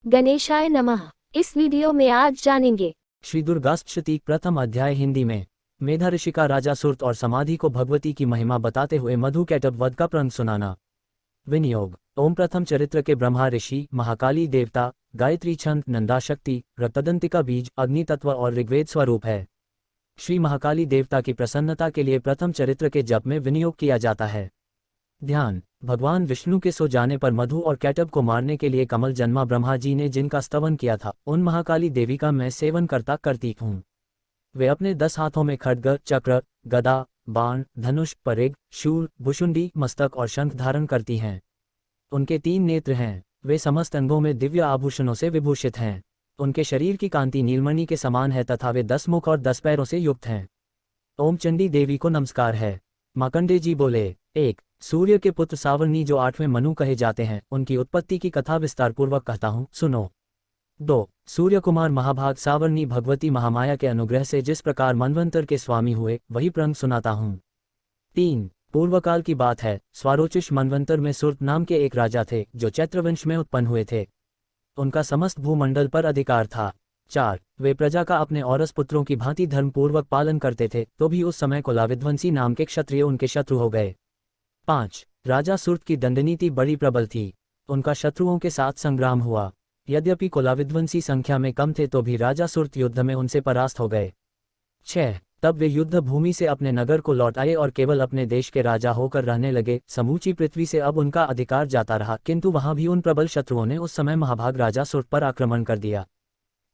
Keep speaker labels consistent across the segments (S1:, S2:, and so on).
S1: गणेशाय नमः। इस वीडियो में आज जानेंगे
S2: श्री दुर्गाष्टमी प्रथम अध्याय हिंदी में मेधा ऋषि का राजा सुरत और समाधि को भगवती की महिमा बताते हुए मधु कैटभ वध का प्रसंग सुनाना। विनियोग। ओम प्रथम चरित्र के ब्रह्मा ऋषि, महाकाली देवता, गायत्री छंद, नंदा शक्ति, रक्तदंतिका बीज, अग्नि तत्व और ऋग्वेद स्वरूप है। श्री महाकाली देवता की प्रसन्नता के लिए प्रथम चरित्र के जप में विनियोग किया जाता है। ध्यान। भगवान विष्णु के सो जाने पर मधु और कैटभ को मारने के लिए कमल जन्मा ब्रह्मा जी ने जिनका स्तवन किया था, उन महाकाली देवी का मैं सेवन करती हूँ। वे अपने 10 हाथों में खड्ग, चक्र, गदा, बाण, धनुष, परिघ, शूल, भुशुंडी, मस्तक और शंख धारण करती हैं। उनके 3 नेत्र हैं। वे समस्त अंगों में दिव्य आभूषणों से विभूषित हैं। उनके शरीर की कांति नीलमणि के समान है तथा वे 10 मुख और 10 पैरों से युक्त हैं। ओम चंडी देवी को नमस्कार है। मार्कंडेय जी बोले। 1. सूर्य के पुत्र सावर्णी जो 8वें मनु कहे जाते हैं, उनकी उत्पत्ति की कथा विस्तारपूर्वक कहता हूँ, सुनो। 2. सूर्य कुमार महाभाग सावर्णी भगवती महामाया के अनुग्रह से जिस प्रकार मनवंतर के स्वामी हुए, वही प्रसंग सुनाता हूँ। 3. पूर्वकाल की बात है। स्वारोचिष मनवंतर में सुरत नाम के एक राजा थे, जो चैत्रवंश में उत्पन्न हुए थे। उनका समस्त भूमंडल पर अधिकार था। 4. वे प्रजा का अपने औरस पुत्रों की भांति धर्मपूर्वक पालन करते थे, तो भी उस समय कोलाविध्वंसी नाम के क्षत्रिय उनके शत्रु हो गए। 5. राजा सुरत की दंडनीति बड़ी प्रबल थी। उनका शत्रुओं के साथ संग्राम हुआ। यद्यपि कोलाविध्वंसी संख्या में कम थे तो भी राजा सुरत युद्ध में उनसे परास्त हो गए। 6. तब वे युद्ध भूमि से अपने नगर को लौट आए और केवल अपने देश के राजा होकर रहने लगे। समूची पृथ्वी से अब उनका अधिकार जाता रहा, किंतु वहां भी उन प्रबल शत्रुओं ने उस समय महाभाग राजा सुरत पर आक्रमण कर दिया।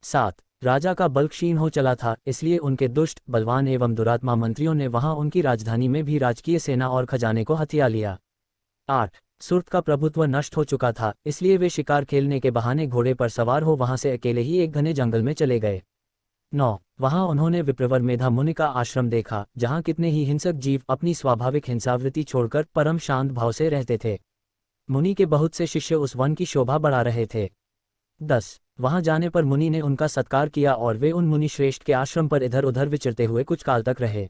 S2: 7. राजा का बल क्षीण हो चला था, इसलिए उनके दुष्ट, बलवान एवं दुरात्मा मंत्रियों ने वहां उनकी राजधानी में भी राजकीय सेना और खजाने को हथिया लिया। 8. सुरत का प्रभुत्व नष्ट हो चुका था, इसलिए वे शिकार खेलने के बहाने घोड़े पर सवार हो वहां से अकेले ही एक घने जंगल में चले गए। 9. वहां उन्होंने विप्रवर मेधा मुनि का आश्रम देखा, जहां कितने ही हिंसक जीव अपनी स्वाभाविक हिंसावृत्ति छोड़कर परम शांत भाव से रहते थे। मुनि के बहुत से शिष्य उस वन की शोभा बढ़ा रहे थे। 10. वहां जाने पर मुनि ने उनका सत्कार किया और वे उन मुनि श्रेष्ठ के आश्रम पर इधर उधर विचरते हुए कुछ काल तक रहे।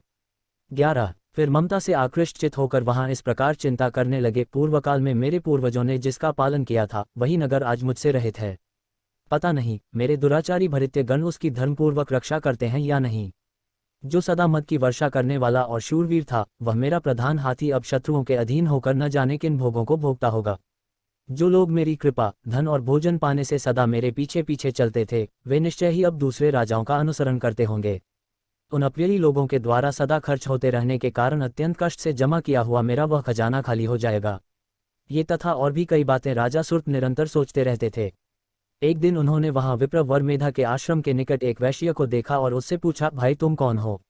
S2: 11. फिर ममता से आकृष्ट चित होकर वहां इस प्रकार चिंता करने लगे, पूर्वकाल में मेरे पूर्वजों ने जिसका पालन किया था, वही नगर आज मुझसे रहित है। पता नहीं मेरे दुराचारी भृत्य गण उसकी धर्मपूर्वक रक्षा करते हैं या नहीं। जो सदा मद की वर्षा करने वाला और शूरवीर था, वह मेरा प्रधान हाथी अब शत्रुओं के अधीन होकर न जाने किन भोगों को भोगता होगा। जो लोग मेरी कृपा, धन और भोजन पाने से सदा मेरे पीछे पीछे चलते थे, वे निश्चय ही अब दूसरे राजाओं का अनुसरण करते होंगे। उन अप्रिय लोगों के द्वारा सदा खर्च होते रहने के कारण अत्यंत कष्ट से जमा किया हुआ मेरा वह खजाना खाली हो जाएगा। ये तथा और भी कई बातें राजा सुरत निरंतर सोचते रहते थे। एक दिन उन्होंने वहां विप्रवर मेधा के आश्रम के निकट एक वैश्य को देखा और उससे पूछा, भाई तुम कौन हो?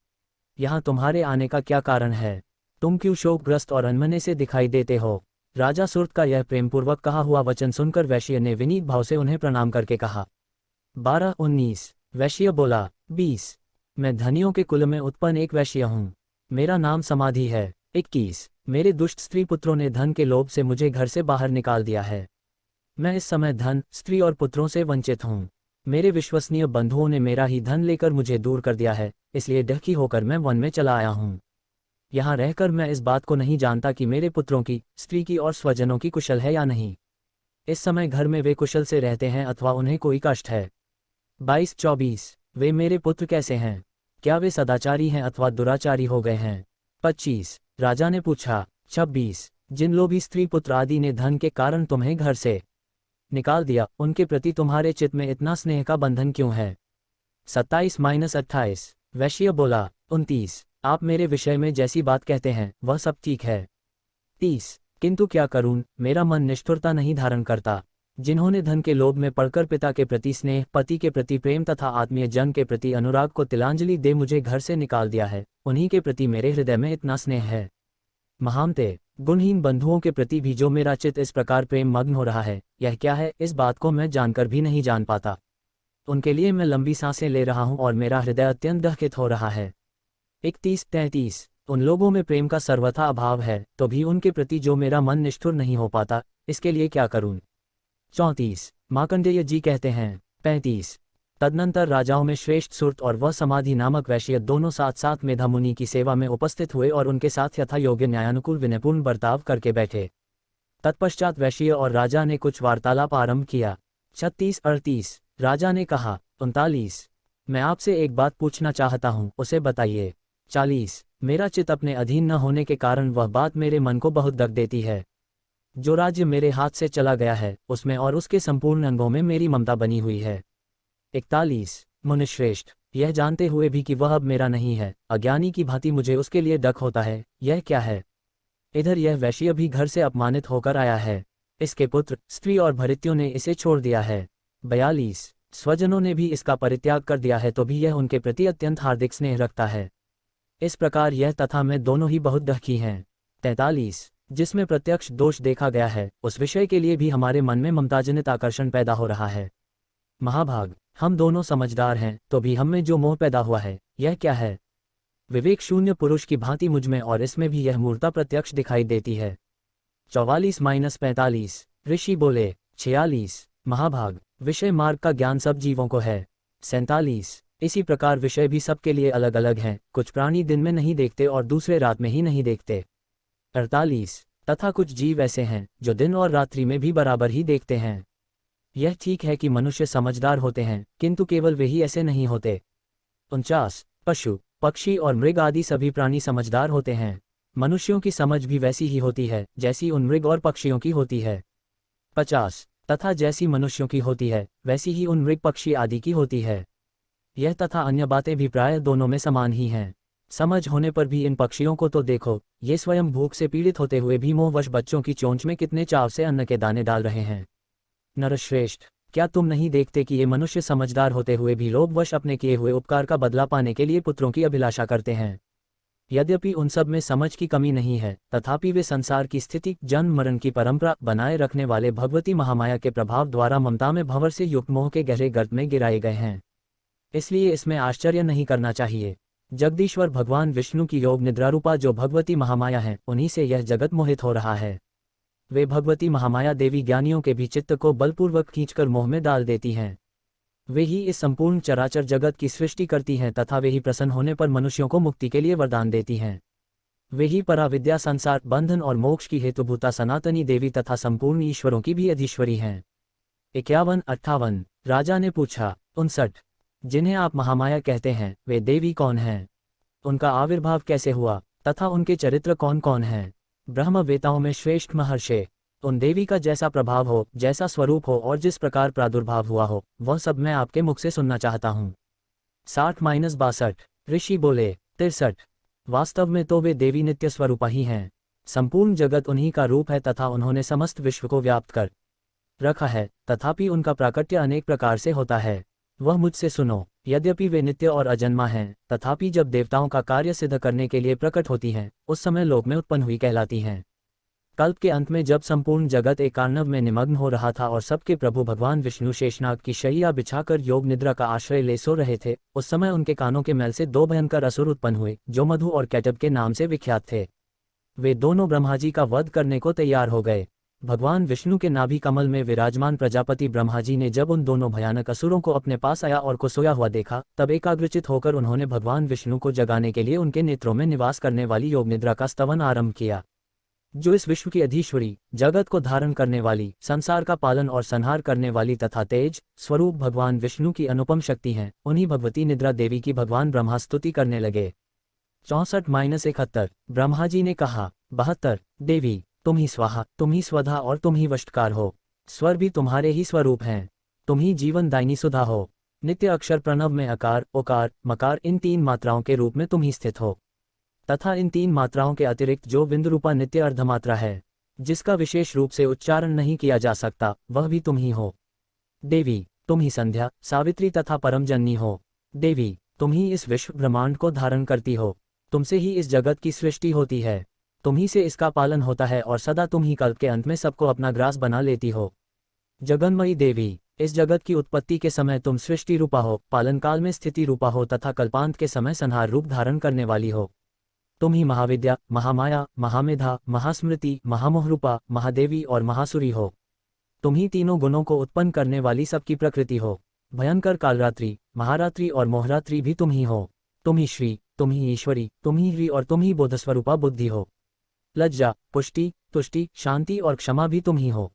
S2: यहाँ तुम्हारे आने का क्या कारण है? तुम क्यों शोकग्रस्त और अनमने से दिखाई देते हो? राजा सुरत का यह प्रेमपूर्वक कहा हुआ वचन सुनकर वैश्य ने विनीत भाव से उन्हें प्रणाम करके कहा। 12. 19. वैश्य बोला। 20. मैं धनियों के कुल में उत्पन्न एक वैश्य हूँ। मेरा नाम समाधि है। 21. मेरे दुष्ट स्त्री पुत्रों ने धन के लोभ से मुझे घर से बाहर निकाल दिया है। मैं इस समय धन, स्त्री और पुत्रों से वंचित हूँ। मेरे विश्वसनीय बंधुओं ने मेरा ही धन लेकर मुझे दूर कर दिया है, इसलिए दुखी होकर मैं वन में चला आया हूँ। यहाँ रहकर मैं इस बात को नहीं जानता कि मेरे पुत्रों की, स्त्री की और स्वजनों की कुशल है या नहीं। इस समय घर में वे कुशल से रहते हैं अथवा उन्हें कोई कष्ट है। 22. 24. वे मेरे पुत्र कैसे हैं? क्या वे सदाचारी हैं अथवा दुराचारी हो गए हैं? 25. राजा ने पूछा। 26. जिन लोभी स्त्री पुत्र आदि ने धन के कारण तुम्हें घर से निकाल दिया, उनके प्रति तुम्हारे चित्त में इतना स्नेह का बंधन क्यों है? 27. - 28. वैश्य बोला। 29. आप मेरे विषय में जैसी बात कहते हैं वह सब ठीक है। 30. किंतु क्या करूं, मेरा मन निष्ठुरता नहीं धारण करता। जिन्होंने धन के लोभ में पड़कर पिता के प्रति स्नेह, पति के प्रति प्रेम तथा आत्मीय जन के प्रति अनुराग को तिलांजलि दे मुझे घर से निकाल दिया है, उन्हीं के प्रति मेरे हृदय में इतना स्नेह है। महामते, गुणहीन बंधुओं के प्रति भी जो मेरा चित्त इस प्रकार प्रेम मग्न हो रहा है, यह क्या है, इस बात को मैं जानकर भी नहीं जान पाता। उनके लिए मैं लंबी सांसें ले रहा हूं और मेरा हृदय अत्यंत दहकित हो रहा है। 31. 33. उन लोगों में प्रेम का सर्वथा अभाव है, तो भी उनके प्रति जो मेरा मन निष्ठुर नहीं हो पाता, इसके लिए क्या करूं? 34. मार्कंडेय जी कहते हैं। 35. तदनंतर राजाओं में श्रेष्ठ सुरत और वह समाधि नामक वैश्य दोनों साथ साथ मेधा मुनि की सेवा में उपस्थित हुए और उनके साथ यथा योग्य न्यायानुकूल विनयपूर्ण बर्ताव करके बैठे। तत्पश्चात वैश्य और राजा ने कुछ वार्तालाप आरंभ किया। 36-38 राजा ने कहा। 39 मैं आपसे एक बात पूछना चाहता हूँ, उसे बताइए। 40 मेरा चित्त अपने अधीन न होने के कारण वह बात मेरे मन को बहुत दर्द देती है। जो राज्य मेरे हाथ से चला गया है उसमें और उसके संपूर्ण अंगों में मेरी ममता बनी हुई है। 41 मुनिश्रेष्ठ, यह जानते हुए भी कि वह अब मेरा नहीं है, अज्ञानी की भांति मुझे उसके लिए डक होता है। यह क्या है? इधर यह वैश्य भी घर से अपमानित होकर आया है। इसके पुत्र, स्त्री और भृत्यों ने इसे छोड़ दिया है। 42 स्वजनों ने भी इसका परित्याग कर दिया है, तो भी यह उनके प्रति अत्यंत हार्दिक स्नेह रखता है। इस प्रकार यह तथा मैं दोनों ही बहुत दुखी हैं। 43 जिसमें प्रत्यक्ष दोष देखा गया है उस विषय के लिए भी हमारे मन में ममताजनित आकर्षण पैदा हो रहा है। महाभाग, हम दोनों समझदार हैं तो भी हम में जो मोह पैदा हुआ है यह क्या है? विवेक शून्य पुरुष की भांति मुझ में और इसमें भी यह मूर्ता प्रत्यक्ष दिखाई देती है। 44-45 ऋषि बोले। 46 महाभाग, विषय मार्ग का ज्ञान सब जीवों को है। 47 इसी प्रकार विषय भी सबके लिए अलग अलग हैं, कुछ प्राणी दिन में नहीं देखते और दूसरे रात में ही नहीं देखते। 48 तथा कुछ जीव ऐसे हैं जो दिन और रात्रि में भी बराबर ही देखते हैं। यह ठीक है कि मनुष्य समझदार होते हैं, किंतु केवल वे ही ऐसे नहीं होते। 49 पशु, पक्षी और मृग आदि सभी प्राणी समझदार होते हैं। मनुष्यों की समझ भी वैसी ही होती है जैसी उन मृग और पक्षियों की होती है। 50 तथा जैसी मनुष्यों की होती है वैसी ही उन मृग पक्षी आदि की होती है। यह तथा अन्य बातें भी प्रायः दोनों में समान ही हैं। समझ होने पर भी इन पक्षियों को तो देखो, ये स्वयं भूख से पीड़ित होते हुए भी मोहवश बच्चों की चोंच में कितने चाव से अन्न के दाने डाल रहे हैं। नरश्रेष्ठ, क्या तुम नहीं देखते कि ये मनुष्य समझदार होते हुए भी लोभवश अपने किए हुए उपकार का बदला पाने के लिए पुत्रों की अभिलाषा करते हैं? यद्यपि उन सब में समझ की कमी नहीं है, तथापि वे संसार की स्थिति, जन्म मरण की परंपरा बनाए रखने वाले भगवती महामाया के प्रभाव द्वारा ममता में भंवर से युक्त मोह के गहरे गर्त में गिराए गए हैं। इसलिए इसमें आश्चर्य नहीं करना चाहिए। जगदीश्वर भगवान विष्णु की योग निद्रारूपा जो भगवती महामाया हैं, उन्हीं से यह जगत मोहित हो रहा है। वे भगवती महामाया देवी ज्ञानियों के भी चित्त को बलपूर्वक खींचकर मोह में डाल देती हैं। वे ही इस संपूर्ण चराचर जगत की सृष्टि करती हैं तथा वे ही प्रसन्न होने पर मनुष्यों को मुक्ति के लिए वरदान देती हैं। वे ही पराविद्या, संसार बंधन और मोक्ष की हेतुभूता सनातनी देवी तथा संपूर्ण ईश्वरों की भी अधीश्वरी हैं। 51-58 राजा ने पूछा। 59 जिन्हें आप महामाया कहते हैं वे देवी कौन हैं? उनका आविर्भाव कैसे हुआ तथा उनके चरित्र कौन कौन हैं? ब्रह्मवेताओं में श्रेष्ठ महर्षि, उन देवी का जैसा प्रभाव हो, जैसा स्वरूप हो और जिस प्रकार प्रादुर्भाव हुआ हो, वह सब मैं आपके मुख से सुनना चाहता हूँ। 60-62 ऋषि बोले। 63 वास्तव में तो वे देवी नित्य स्वरूपा ही हैं। संपूर्ण जगत उन्हीं का रूप है तथा उन्होंने समस्त विश्व को व्याप्त कर रखा है, तथापि उनका प्राकट्य अनेक प्रकार से होता है। वह मुझसे सुनो। यद्यपि वे नित्य और अजन्मा हैं, तथापि जब देवताओं का कार्य सिद्ध करने के लिए प्रकट होती हैं, उस समय लोक में उत्पन्न हुई कहलाती हैं। कल्प के अंत में जब संपूर्ण जगत एक कार्णव में निमग्न हो रहा था और सबके प्रभु भगवान विष्णु शेषनाग की शैया बिछाकर योग निद्रा का आश्रय ले सो रहे थे, उस समय उनके कानों के मैल से 2 भयंकर असुर उत्पन्न हुए जो मधु और कैटब के नाम से विख्यात थे। वे दोनों ब्रह्माजी का वध करने को तैयार हो गए। भगवान विष्णु के नाभि कमल में विराजमान प्रजापति ब्रह्माजी ने जब उन दोनों भयानक असुरों को अपने पास आया और को सोया हुआ देखा, तब एकाग्रचित होकर उन्होंने भगवान विष्णु को जगाने के लिए उनके नेत्रों में निवास करने वाली योग निद्रा का स्तवन आरंभ किया। जो इस विश्व की अधीश्वरी, जगत को धारण करने वाली, संसार का पालन और संहार करने वाली तथा तेज स्वरूप भगवान विष्णु की अनुपम शक्ति हैं, उन्हीं भगवती निद्रा देवी की भगवान ब्रह्मा स्तुति करने लगे। 64-71 ब्रह्माजी ने कहा। 72 देवी, तुम ही स्वाहा, तुम ही स्वधा और तुम ही वष्टकार हो। स्वर भी तुम्हारे ही स्वरूप हैं। तुम ही जीवन दायिनी सुधा हो। नित्य अक्षर प्रणव में अकार, ओकार, मकार इन 3 मात्राओं के रूप में तुम ही स्थित हो, तथा इन 3 मात्राओं के अतिरिक्त जो बिंदुरूपा नित्य अर्धमात्रा है, जिसका विशेष रूप से उच्चारण नहीं किया जा सकता, वह भी तुम ही हो। देवी, तुम ही संध्या, सावित्री तथा परम जननी हो। देवी, तुम ही इस विश्व ब्रह्मांड को धारण करती हो। तुमसे ही इस जगत की सृष्टि होती है, तुम ही से इसका पालन होता है और सदा तुम ही कल्प के अंत में सबको अपना ग्रास बना लेती हो। जगन्मयी देवी, इस जगत की उत्पत्ति के समय तुम सृष्टि रूपा हो, पालन काल में स्थिति रूपा हो तथा कल्पांत के समय संहार रूप धारण करने वाली हो। तुम ही महाविद्या, महामाया, महामेधा, महास्मृति, महामोहरूपा, महादेवी और महासुरी हो। तुम ही तीनों गुणों को उत्पन्न करने वाली सबकी प्रकृति हो। भयंकर कालरात्रि, महारात्रि और मोहरात्रि भी तुम ही हो। तुम ही श्री, तुम ही ईश्वरी, तुम ही ह्री और तुम ही बोधस्वरूपा बुद्धि हो। लज्जा, पुष्टि, तुष्टि, शांति और क्षमा भी तुम ही हो।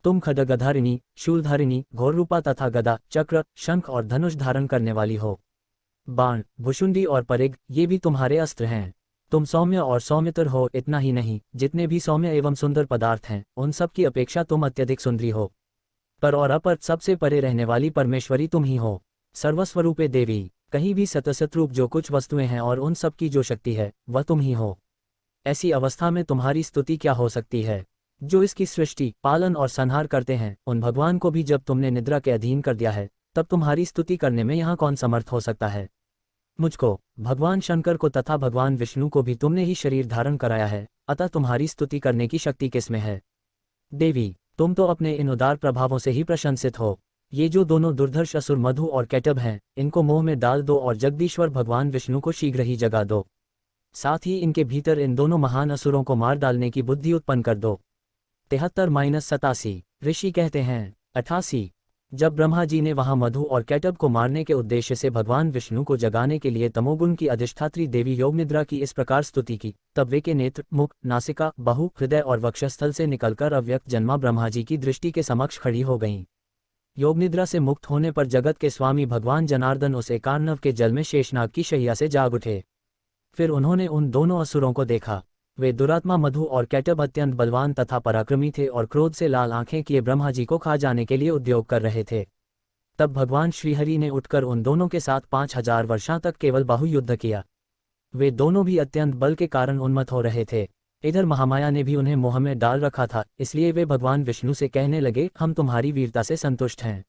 S2: तुम खड्गधारिणी, शूलधारिणी, घोररूपा तथा गदा, चक्र, शंख और धनुष धारण करने वाली हो। बाण, भुशुंडी और परिग ये भी तुम्हारे अस्त्र हैं। तुम सौम्य और सौम्यतर हो। इतना ही नहीं, जितने भी सौम्य एवं सुंदर पदार्थ हैं उन सब की अपेक्षा तुम अत्यधिक सुंदरी हो। पर और अपर सबसे परे रहने वाली परमेश्वरी तुम ही हो। सर्वस्वरूपे देवी, कहीं भी सतसतरूप जो कुछ वस्तुएं हैं और उन सब की जो शक्ति है वह तुम ही हो। ऐसी अवस्था में तुम्हारी स्तुति क्या हो सकती है? जो इसकी सृष्टि, पालन और संहार करते हैं उन भगवान को भी जब तुमने निद्रा के अधीन कर दिया है तब तुम्हारी स्तुति करने में यहाँ कौन समर्थ हो सकता है? मुझको, भगवान शंकर को तथा भगवान विष्णु को भी तुमने ही शरीर धारण कराया है, अतः तुम्हारी स्तुति करने की शक्ति किसमें है? देवी, तुम तो अपने इन उदार प्रभावों से ही प्रशंसित हो। ये जो दोनों दुर्धर्ष असुर मधु और कैटभ हैं इनको मोह में डाल दो और जगदीश्वर भगवान विष्णु को शीघ्र ही जगा दो। साथ ही इनके भीतर इन दोनों महान असुरों को मार डालने की बुद्धि उत्पन्न कर दो। 73-87 ऋषि कहते हैं 88 जब ब्रह्मा जी ने वहां मधु और कैटभ को मारने के उद्देश्य से भगवान विष्णु को जगाने के लिए तमोगुण की अधिष्ठात्री देवी योगनिद्रा की इस प्रकार स्तुति की, तब वे के नेत्र, मुख, नासिका, बाहु, हृदय और वक्षस्थल से निकलकर अव्यक्त जन्मा ब्रह्मा जी की दृष्टि के समक्ष खड़ी हो गईं। योगनिद्रा से मुक्त होने पर जगत के स्वामी भगवान जनार्दन उस एकार्णव के जल में शेषनाग की शैया से जाग उठे। फिर उन्होंने उन दोनों असुरों को देखा। वे दुरात्मा मधु और कैटभ अत्यंत बलवान तथा पराक्रमी थे और क्रोध से लाल आंखें किए ब्रह्मा जी को खा जाने के लिए उद्योग कर रहे थे। तब भगवान श्रीहरि ने उठकर उन दोनों के साथ 5000 वर्षों तक केवल बाहु युद्ध किया। वे दोनों भी अत्यंत बल के कारण उन्मत्त हो रहे थे। इधर महामाया ने भी उन्हें मोह में डाल रखा था, इसलिए वे भगवान विष्णु से कहने लगे, हम तुम्हारी वीरता से संतुष्ट हैं,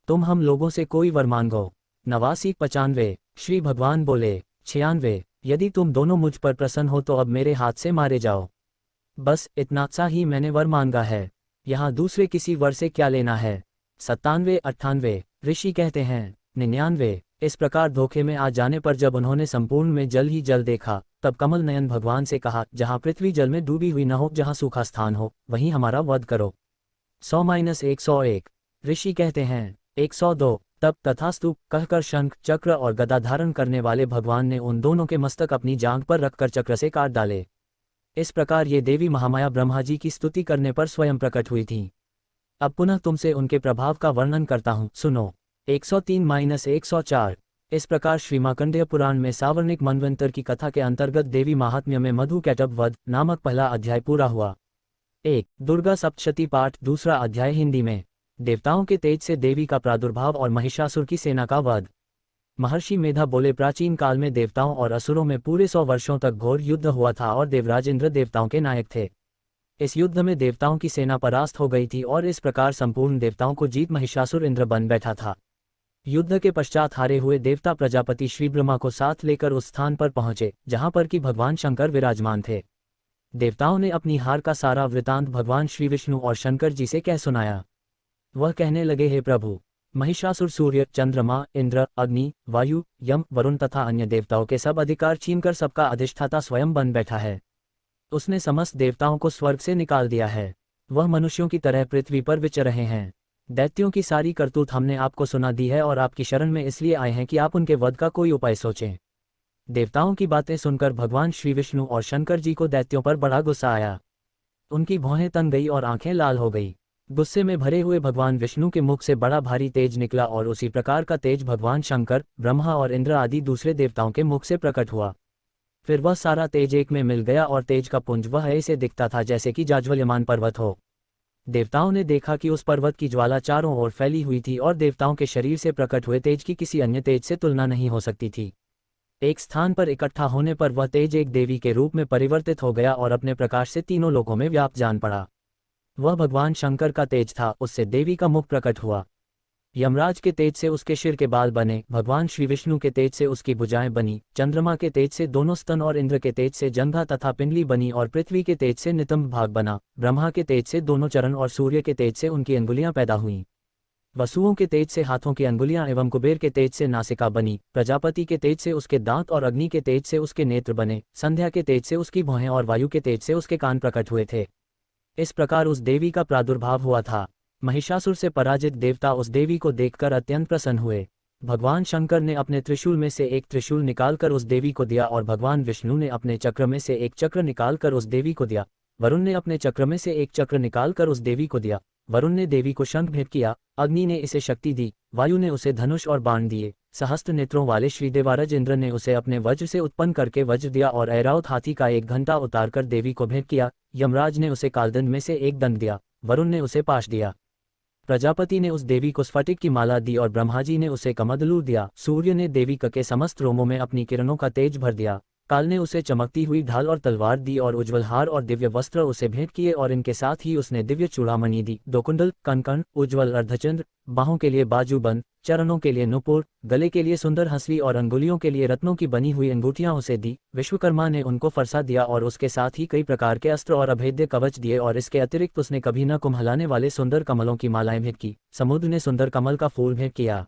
S2: तुम हम लोगों से कोई वर मांगो। 89-95 श्री भगवान बोले 96 यदि तुम दोनों मुझ पर प्रसन्न हो तो अब मेरे हाथ से मारे जाओ। बस इतना सा ही मैंने वर मांगा है, यहाँ दूसरे किसी वर से क्या लेना है। 97-98 ऋषि कहते हैं 99 इस प्रकार धोखे में आ जाने पर जब उन्होंने संपूर्ण में जल ही जल देखा तब कमल नयन भगवान से कहा, जहाँ पृथ्वी जल में डूबी हुई न हो, जहाँ सूखा स्थान हो, वहीं हमारा वध करो। 100-101 ऋषि कहते हैं 102 तब तथास्तु कहकर शंख, चक्र और गदा धारण करने वाले भगवान ने उन दोनों के मस्तक अपनी जांघ पर रखकर चक्र से काट डाले। इस प्रकार ये देवी महामाया ब्रह्मा जी की स्तुति करने पर स्वयं प्रकट हुई थीं। अब पुनः तुमसे उनके प्रभाव का वर्णन करता हूँ, सुनो। 103-104 इस प्रकार श्रीमार्कंडेय पुराण में सावर्णिक मनवंतर की कथा के अंतर्गत देवी महात्म्य में मधु कैटभ वध नामक पहला अध्याय पूरा हुआ। 1 दुर्गा सप्तशती पाठ दूसरा अध्याय हिंदी में। देवताओं के तेज से देवी का प्रादुर्भाव और महिषासुर की सेना का वध। महर्षि मेधा बोले, प्राचीन काल में देवताओं और असुरों में पूरे 100 वर्षों तक घोर युद्ध हुआ था और देवराज इंद्र देवताओं के नायक थे। इस युद्ध में देवताओं की सेना परास्त हो गई थी और इस प्रकार संपूर्ण देवताओं को जीत महिषासुर इंद्र बन बैठा था। युद्ध के पश्चात हारे हुए देवता प्रजापति श्री ब्रह्मा को साथ लेकर उस स्थान पर पहुंचे जहां पर कि भगवान शंकर विराजमान थे। देवताओं ने अपनी हार का सारा वृतांत भगवान श्री विष्णु और शंकर जी से कह सुनाया। वह कहने लगे, हे प्रभु, महिषासुर सूर्य, चंद्रमा, इंद्र, अग्नि, वायु, यम, वरुण तथा अन्य देवताओं के सब अधिकार छीनकर सबका अधिष्ठाता स्वयं बन बैठा है। उसने समस्त देवताओं को स्वर्ग से निकाल दिया है। वह मनुष्यों की तरह पृथ्वी पर विचर रहे हैं। दैत्यों की सारी करतूत हमने आपको सुना दी है और आपकी शरण में इसलिए आए हैं कि आप उनके वध का कोई उपाय सोचें। देवताओं की बातें सुनकर भगवान श्री विष्णु और शंकर जी को दैत्यों पर बड़ा गुस्सा आया। उनकी भौहें तन गई और आंखें लाल हो गई। गुस्से में भरे हुए भगवान विष्णु के मुख से बड़ा भारी तेज निकला और उसी प्रकार का तेज भगवान शंकर, ब्रह्मा और इंद्र आदि दूसरे देवताओं के मुख से प्रकट हुआ। फिर वह सारा तेज एक में मिल गया और तेज का पुंज वह ऐसे दिखता था जैसे कि जाज्वल्यमान पर्वत हो। देवताओं ने देखा कि उस पर्वत की ज्वाला चारों ओर फैली हुई थी और देवताओं के शरीर से प्रकट हुए तेज की किसी अन्य तेज से तुलना नहीं हो सकती थी। एक स्थान पर इकट्ठा होने पर वह तेज एक देवी के रूप में परिवर्तित हो गया और अपने प्रकाश से तीनों लोकों में व्याप्त जान पड़ा। वह भगवान शंकर का तेज था, उससे देवी का मुख प्रकट हुआ। यमराज के तेज से उसके सिर के बाल बने, भगवान श्री विष्णु के तेज से उसकी भुजाएं बनी, चंद्रमा के तेज से दोनों स्तन और इंद्र के तेज से जंघा तथा पिंडली बनी और पृथ्वी के तेज से नितंब भाग बना। ब्रह्मा के तेज से दोनों चरण और सूर्य के तेज से उनकी अंगुलियां पैदा हुईं। वसुओं के तेज से हाथों की अंगुलियां एवं कुबेर के तेज से नासिका बनी। प्रजापति के तेज से उसके दांत और अग्नि के तेज से उसके नेत्र बने। संध्या के तेज से उसकी भौहें और वायु के तेज से उसके कान प्रकट हुए थे। इस प्रकार उस देवी का प्रादुर्भाव हुआ था। महिषासुर से पराजित देवता उस देवी को देखकर अत्यंत प्रसन्न हुए। भगवान शंकर ने अपने त्रिशूल में से एक त्रिशूल निकालकर उस देवी को दिया और भगवान विष्णु ने अपने चक्र में से एक चक्र निकालकर उस देवी को दिया। वरुण ने अपने चक्र में से एक चक्र निकालकर उस देवी को दिया वरुण ने देवी को शंख भेंट किया, अग्नि ने इसे शक्ति दी, वायु ने उसे धनुष और बाण दिए, सहस्त्र नेत्रों वाले श्रीदेवारज इंद्र ने उसे अपने वज्र से उत्पन्न करके वज्र दिया और ऐरावत हाथी का एक घंटा उतारकर देवी को भेंट किया। यमराज ने उसे कालदंड में से एक दंड दिया, वरुण ने उसे पाश दिया, प्रजापति ने उस देवी को स्फटिक की माला दी और ब्रह्माजी ने उसे कमंडलू दिया। सूर्य ने देवी के समस्त रोमों में अपनी किरणों का तेज भर दिया। काल ने उसे चमकती हुई ढाल और तलवार दी और उज्ज्वल हार और दिव्य वस्त्र उसे भेंट किए और इनके साथ ही उसने दिव्य चूड़ामणि दी, दो कुंडल, कनकन, उज्ज्वल अर्धचंद्र, बाहों के लिए बाजूबंद, चरणों के लिए नुपुर, गले के लिए सुंदर हंसली और अंगुलियों के लिए रत्नों की बनी हुई अंगूठियां उसे दी। विश्वकर्मा ने उनको फरसा दिया और उसके साथ ही कई प्रकार के अस्त्र और अभेद्य कवच दिए और इसके अतिरिक्त उसने कभी न कुम्हलाने वाले सुंदर कमलों की मालाएं भेंट की। समुद्र ने सुंदर कमल का फूल भेंट किया।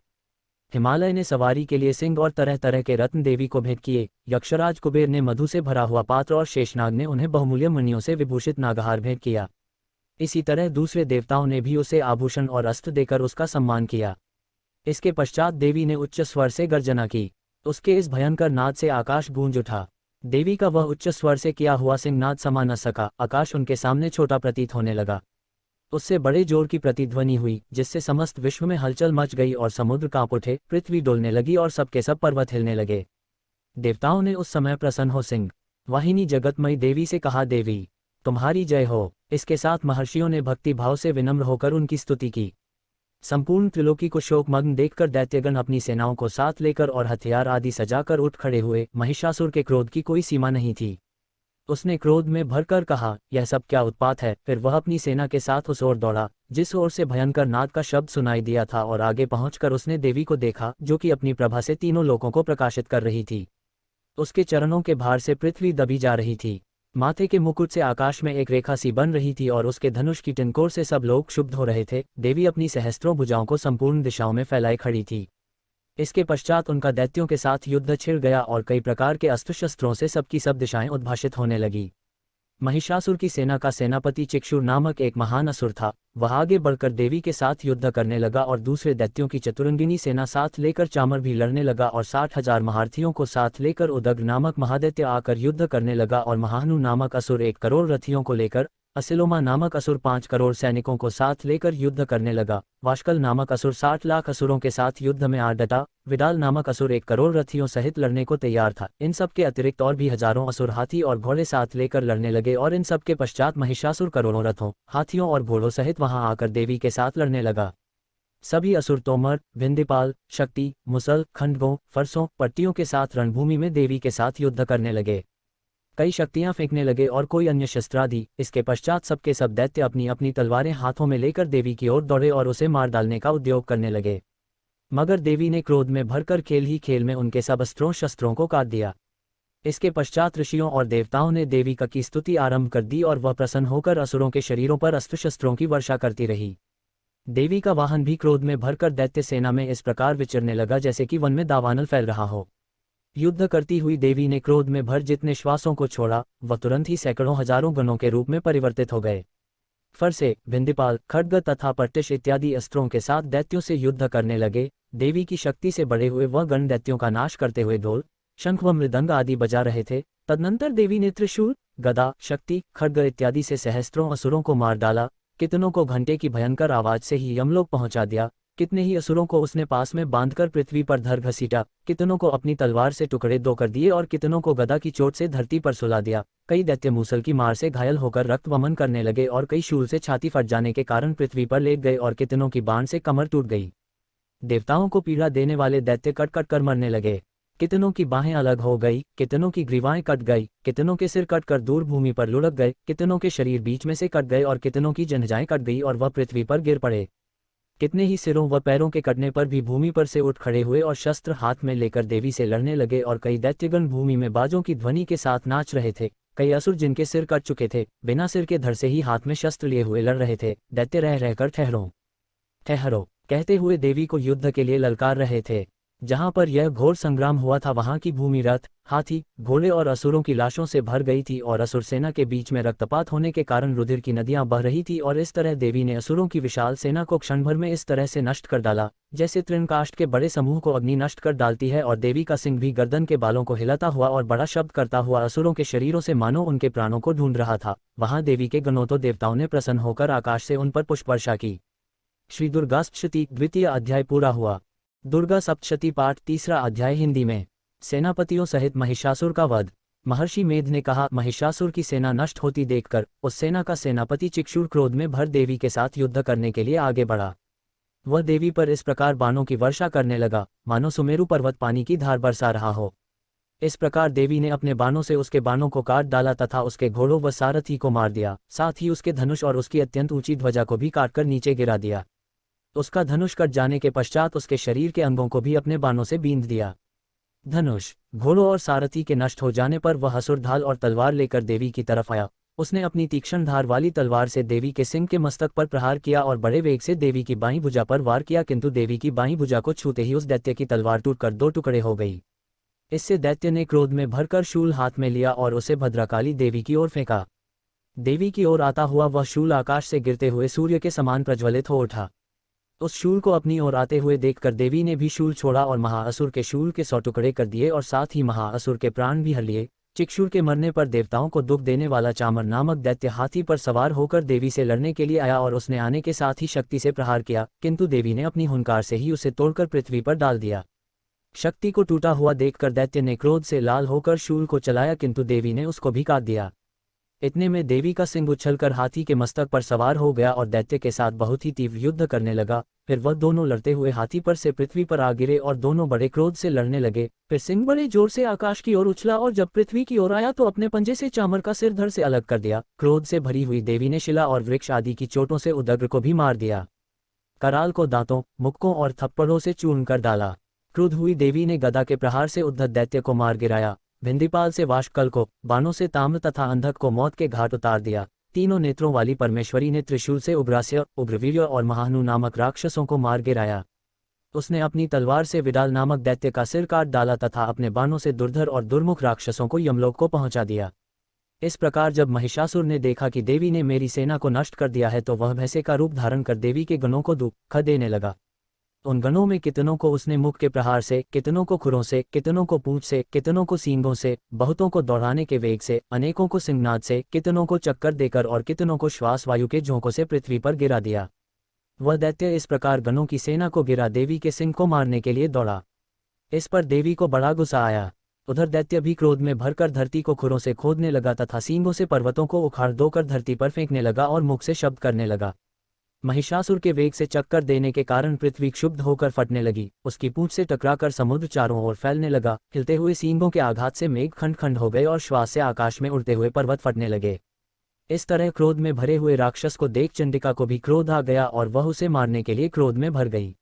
S2: हिमालय ने सवारी के लिए सिंह और तरह तरह के रत्न देवी को भेंट किए। यक्षराज कुबेर ने मधु से भरा हुआ पात्र और शेषनाग ने उन्हें बहुमूल्य मणियों से विभूषित नागहार भेंट किया। इसी तरह दूसरे देवताओं ने भी उसे आभूषण और अस्त्र देकर उसका सम्मान किया। इसके पश्चात देवी ने उच्च स्वर से गर्जना की। उसके इस भयंकर नाद से आकाश गूंज उठा। देवी का वह उच्च स्वर से किया हुआ सिंहनाद समा न सका। आकाश उनके सामने छोटा प्रतीत होने लगा। उससे बड़े जोर की प्रतिध्वनि हुई जिससे समस्त विश्व में हलचल मच गई और समुद्र कांप उठे, पृथ्वी डोलने लगी और सबके सब पर्वत हिलने लगे। देवताओं ने उस समय प्रसन्न हो सिंह वाहिनी जगतमयी देवी से कहा, देवी तुम्हारी जय हो। इसके साथ महर्षियों ने भक्ति भाव से विनम्र होकर उनकी स्तुति की। संपूर्ण त्रिलोकी को शोकमग्न देखकर दैत्यगण अपनी सेनाओं को साथ लेकर और हथियार आदि सजाकर उठ खड़े हुए। महिषासुर के क्रोध की कोई सीमा नहीं थी। उसने क्रोध में भरकर कहा, यह सब क्या उत्पात है। फिर वह अपनी सेना के साथ उस ओर दौड़ा जिस ओर से भयंकर नाद का शब्द सुनाई दिया था और आगे पहुंचकर उसने देवी को देखा जो कि अपनी प्रभा से तीनों लोकों को प्रकाशित कर रही थी। उसके चरणों के भार से पृथ्वी दबी जा रही थी। माथे के मुकुट से आकाश में एक रेखा सी बन रही थी और उसके धनुष की टिनकोर से सब लोग क्षुब्ध हो रहे थे। देवी अपनी सहस्त्रों भुजाओं को संपूर्ण दिशाओं में फैलाए खड़ी थी। इसके पश्चात उनका दैत्यों के साथ युद्ध छिड़ गया और कई प्रकार के अस्त्र शस्त्रों से सबकी सब दिशाएं उद्भाषित होने लगी। महिषासुर की सेना का सेनापति चिक्षुर नामक एक महान असुर था। वह आगे बढ़कर देवी के साथ युद्ध करने लगा और दूसरे दैत्यों की चतुरंगिनी सेना साथ लेकर चामर भी लड़ने लगा और 60,000 महारथियों को साथ लेकर उदग्र नामक महादैत्य आकर युद्ध करने लगा और महानु नामक असुर 1 करोड़ रथियों को लेकर, असिलोमा नामक असुर 5 करोड़ सैनिकों को साथ लेकर युद्ध करने लगा। वाशकल नामक असुर 60 लाख असुरों के साथ युद्ध में आ डटा। विडाल नामक असुर 1 करोड़ रथियों सहित लड़ने को तैयार था। इन सब के अतिरिक्त और भी हजारों असुर हाथी और घोड़े साथ लेकर लड़ने लगे और इन सब के पश्चात महिषासुर करोड़ों रथों, हाथियों और घोड़ों सहित वहां आकर देवी के साथ लड़ने लगा। सभी असुर तोमर, भिंदीपाल, शक्ति, मुसल, खंडगों, फरसों, पट्टियों के साथ रणभूमि में देवी के साथ युद्ध करने लगे। कई शक्तियां फेंकने लगे और कोई अन्य शस्त्रादि। इसके पश्चात सबके सब दैत्य अपनी अपनी तलवारें हाथों में लेकर देवी की ओर दौड़े और उसे मार डालने का उद्योग करने लगे। मगर देवी ने क्रोध में भरकर खेल ही खेल में उनके सब अस्त्रों शस्त्रों को काट दिया। इसके पश्चात ऋषियों और देवताओं ने देवी की स्तुति आरंभ कर दी और वह प्रसन्न होकर असुरों के शरीरों पर अस्त्र शस्त्रों की वर्षा करती रही। देवी का वाहन भी क्रोध में भरकर दैत्य सेना में इस प्रकार विचरने लगा जैसे कि वन में दावानल फैल रहा हो। युद्ध करती हुई देवी ने क्रोध में भर जितने श्वासों को छोड़ा वह तुरंत ही सैकड़ों हजारों गणों के रूप में परिवर्तित हो गए। फरसे, भिंदीपाल, खड्ग तथा पट्टिश इत्यादि अस्त्रों के साथ दैत्यों से युद्ध करने लगे। देवी की शक्ति से बड़े हुए वह गण दैत्यों का नाश करते हुए ढोल, शंख व मृदंग आदि बजा रहे थे। तदनंतर देवी ने त्रिशूल, गदा, शक्ति, खड्ग इत्यादि से सहस्त्रों असुरों को मार डाला। कितनों को घंटे की भयंकर आवाज से ही यमलोक पहुंचा दिया। कितने ही असुरों को उसने पास में बांधकर पृथ्वी पर धर घसीटा। कितनों को अपनी तलवार से टुकड़े दो कर दिए और कितनों को गदा की चोट से धरती पर सुला दिया। कई दैत्य मूसल की मार से घायल होकर रक्त वमन करने लगे और कई शूल से छाती फट जाने के कारण पृथ्वी पर लेट गए और कितनों की बाण से कमर टूट गई। देवताओं को पीड़ा देने वाले दैत्य कट कट कर मरने लगे। कितनों की बाहें अलग हो गई, कितनों की ग्रीवाएं कट गई, कितनों के सिर कट कर दूर भूमि पर लुढ़क गए, कितनों के शरीर बीच में से कट गए और कितनों की जंघाएं कट गई और वह पृथ्वी पर गिर पड़े। कितने ही सिरों व पैरों के कटने पर भी भूमि पर से उठ खड़े हुए और शस्त्र हाथ में लेकर देवी से लड़ने लगे और कई दैत्यगण भूमि में बाजों की ध्वनि के साथ नाच रहे थे। कई असुर जिनके सिर कट चुके थे बिना सिर के धड़ से ही हाथ में शस्त्र लिए हुए लड़ रहे थे। दैत्य रह रहकर ठहरो ठहरो कहते हुए देवी को युद्ध के लिए ललकार रहे थे। जहां पर यह घोर संग्राम हुआ था वहां की भूमि रथ, हाथी, घोड़े और असुरों की लाशों से भर गई थी और असुर सेना के बीच में रक्तपात होने के कारण रुधिर की नदियां बह रही थी और इस तरह देवी ने असुरों की विशाल सेना को क्षण भर में इस तरह से नष्ट कर डाला जैसे तृणकाष्ठ के बड़े समूह को अग्नि नष्ट कर डालती है। और देवी का सिंह भी गर्दन के बालों को हिलाता हुआ और बड़ा शब्द करता हुआ असुरों के शरीरों से मानो उनके प्राणों को ढूंढ रहा था। वहां देवी के गणों तो देवताओं ने प्रसन्न होकर आकाश से उन पर पुष्प वर्षा की। श्री दुर्गा सप्तशती द्वितीय अध्याय पूरा हुआ। दुर्गा सप्तशती पाठ तीसरा अध्याय हिंदी में। सेनापतियों सहित महिषासुर का वध। महर्षि मेध ने कहा, महिषासुर की सेना नष्ट होती देखकर उस सेना का सेनापति चिक्षुर क्रोध में भर देवी के साथ युद्ध करने के लिए आगे बढ़ा। वह देवी पर इस प्रकार बाणों की वर्षा करने लगा मानो सुमेरु पर्वत पानी की धार बरसा रहा हो। इस प्रकार देवी ने अपने बाणों से उसके बाणों को काट डाला तथा उसके घोड़ों व सारथी को मार दिया, साथ ही उसके धनुष और उसकी अत्यंत ऊंची ध्वजा को भी काटकर नीचे गिरा दिया। उसका धनुष कट जाने के पश्चात उसके शरीर के अंगों को भी अपने बाणों से बींध दिया। धनुष, घोड़ों और सारथी के नष्ट हो जाने पर वह असुर ढाल और तलवार लेकर देवी की तरफ आया। उसने अपनी तीक्ष्ण धार वाली तलवार से देवी के सिंह के मस्तक पर प्रहार किया और बड़े वेग से देवी की बाईं भुजा पर वार किया, किंतु देवी की बाईं भुजा को छूते ही उस दैत्य की तलवार टूटकर दो टुकड़े हो गई। इससे दैत्य ने क्रोध में भरकर शूल हाथ में लिया और उसे भद्रकाली देवी की ओर फेंका। देवी की ओर आता हुआ वह शूल आकाश से गिरते हुए सूर्य के समान प्रज्वलित हो उठा। उस शूल को अपनी ओर आते हुए देखकर देवी ने भी शूल छोड़ा और महाअसुर के शूल के 100 टुकड़े कर दिए और साथ ही महाअसुर के प्राण भी हर लिए। चिक्षुर के मरने पर देवताओं को दुख देने वाला चामर नामक दैत्य हाथी पर सवार होकर देवी से लड़ने के लिए आया और उसने आने के साथ ही शक्ति से प्रहार किया, किंतु देवी ने अपनी हुंकार से ही उसे तोड़कर पृथ्वी पर डाल दिया। शक्ति को टूटा हुआ देखकर दैत्य ने क्रोध से लाल होकर शूल को चलाया, किंतु देवी ने उसको भी काट दिया। इतने में देवी का सिंह उछलकर हाथी के मस्तक पर सवार हो गया और दैत्य के साथ बहुत ही तीव्र युद्ध करने लगा। फिर वह दोनों लड़ते हुए हाथी पर से पृथ्वी पर आ गिरे और दोनों बड़े क्रोध से लड़ने लगे। फिर सिंह बड़े जोर से आकाश की ओर उछला और जब पृथ्वी की ओर आया तो अपने पंजे से चामर का सिर धड़ से अलग कर दिया। क्रोध से भरी हुई देवी ने शिला और वृक्ष आदि की चोटों से उदग्र को भी मार दिया। कराल को दांतों, मुक्कों और थप्पड़ों से चूर्ण कर डाला। क्रुद्ध हुई देवी ने गदा के प्रहार से उद्धत दैत्य को मार गिराया। भिंदीपाल से वाष्कल को, बाणों से ताम्र तथा अंधक को मौत के घाट उतार दिया। तीनों नेत्रों वाली परमेश्वरी ने त्रिशूल से उग्रास्य, उग्रवीर्य और महानु नामक राक्षसों को मार गिराया। उसने अपनी तलवार से विडाल नामक दैत्य का सिर काट डाला तथा अपने बाणों से दुर्धर और दुर्मुख राक्षसों को यमलोक को पहुंचा दिया। इस प्रकार जब महिषासुर ने देखा कि देवी ने मेरी सेना को नष्ट कर दिया है तो वह भैंसे का रूप धारण कर देवी के गणों को दुख देने लगा। उन गणों में कितनों को उसने मुख के प्रहार से, कितनों को खुरों से, कितनों को पूंछ से, कितनों को सींगों से, बहुतों को दौड़ाने के वेग से, अनेकों को सिंहनाद से, कितनों को चक्कर देकर और कितनों को श्वास वायु के झोंकों से पृथ्वी पर गिरा दिया। वह दैत्य इस प्रकार गणों की सेना को गिरा देवी के सिंह को मारने के लिए दौड़ा। इस पर देवी को बड़ा गुस्सा आया। उधर दैत्य भी क्रोध में भरकर धरती को खुरों से खोदने लगा तथा सींगों से पर्वतों को उखाड़ दोकर धरती पर फेंकने लगा और मुख से शब्द करने लगा। महिषासुर के वेग से चक्कर देने के कारण पृथ्वी क्षुब्ध होकर फटने लगी। उसकी पूंछ से टकराकर समुद्र चारों ओर फैलने लगा। हिलते हुए सींगों के आघात से मेघ खंड खंड हो गए और श्वास से आकाश में उड़ते हुए पर्वत फटने लगे। इस तरह क्रोध में भरे हुए राक्षस को देख चंडिका को भी क्रोध आ गया और वह उसे मारने के लिए क्रोध में भर गई।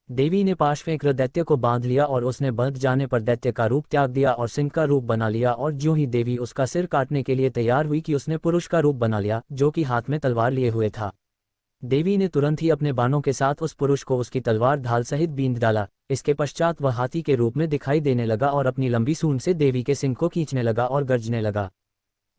S2: देवी ने पाश फेंकर दैत्य को बांध लिया और उसने बंध जाने पर दैत्य का रूप त्याग दिया और सिंह का रूप बना लिया। और ज्यों ही देवी उसका सिर काटने के लिए तैयार हुई कि उसने पुरुष का रूप बना लिया, जो कि हाथ में तलवार लिए हुए था। देवी ने तुरंत ही अपने बाणों के साथ उस पुरुष को उसकी तलवार ढाल सहित बींध डाला। इसके पश्चात वह हाथी के रूप में दिखाई देने लगा और अपनी लंबी सूंड से देवी के सिंह को खींचने लगा और गर्जने लगा।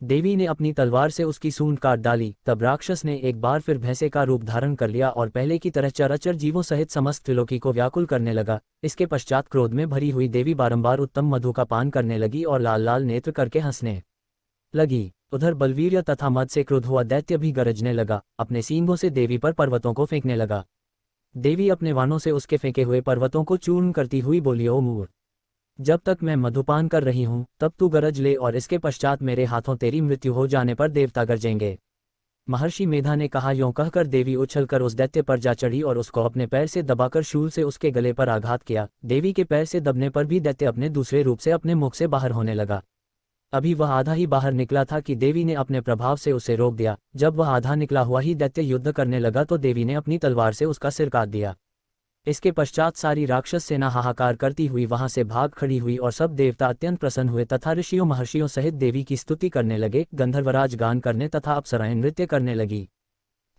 S2: देवी ने अपनी तलवार से उसकी सूंड काट डाली। तब राक्षस ने एक बार फिर भैंसे का रूप धारण कर लिया और पहले की तरह चराचर जीवों सहित समस्त त्रिलोकी को व्याकुल करने लगा। इसके पश्चात क्रोध में भरी हुई देवी बारंबार उत्तम मधु का पान करने लगी और लाल लाल नेत्र करके हंसने लगी। उधर बलवीर्य तथा मद से क्रुद्ध हुआ दैत्य भी गरजने लगा। अपने सींगों से देवी पर पर्वतों को फेंकने लगा। देवी अपने वाणों से उसके फेंके हुए पर्वतों को चूर्ण करती हुई बोली, ओ मूर्ख, जब तक मैं मधुपान कर रही हूँ तब तू गरज ले और इसके पश्चात मेरे हाथों तेरी मृत्यु हो जाने पर देवता गरजेंगे। महर्षि मेधा ने कहा। यों कहकर देवी उछलकर उस दैत्य पर जा चढ़ी और उसको अपने पैर से दबाकर शूल से उसके गले पर आघात किया। देवी के पैर से दबने पर भी दैत्य अपने दूसरे रूप से अपने मुख से बाहर होने लगा। अभी वह आधा ही बाहर निकला था कि देवी ने अपने प्रभाव से उसे रोक दिया। जब वह आधा निकला हुआ ही दैत्य युद्ध करने लगा तो देवी ने अपनी तलवार से उसका सिर काट दिया। इसके पश्चात सारी राक्षस सेना हाहाकार करती हुई वहां से भाग खड़ी हुई और सब देवता अत्यंत प्रसन्न हुए तथा ऋषियों महर्षियों सहित देवी की स्तुति करने लगे। गंधर्वराज गान करने तथा अप्सराएं नृत्य करने लगी।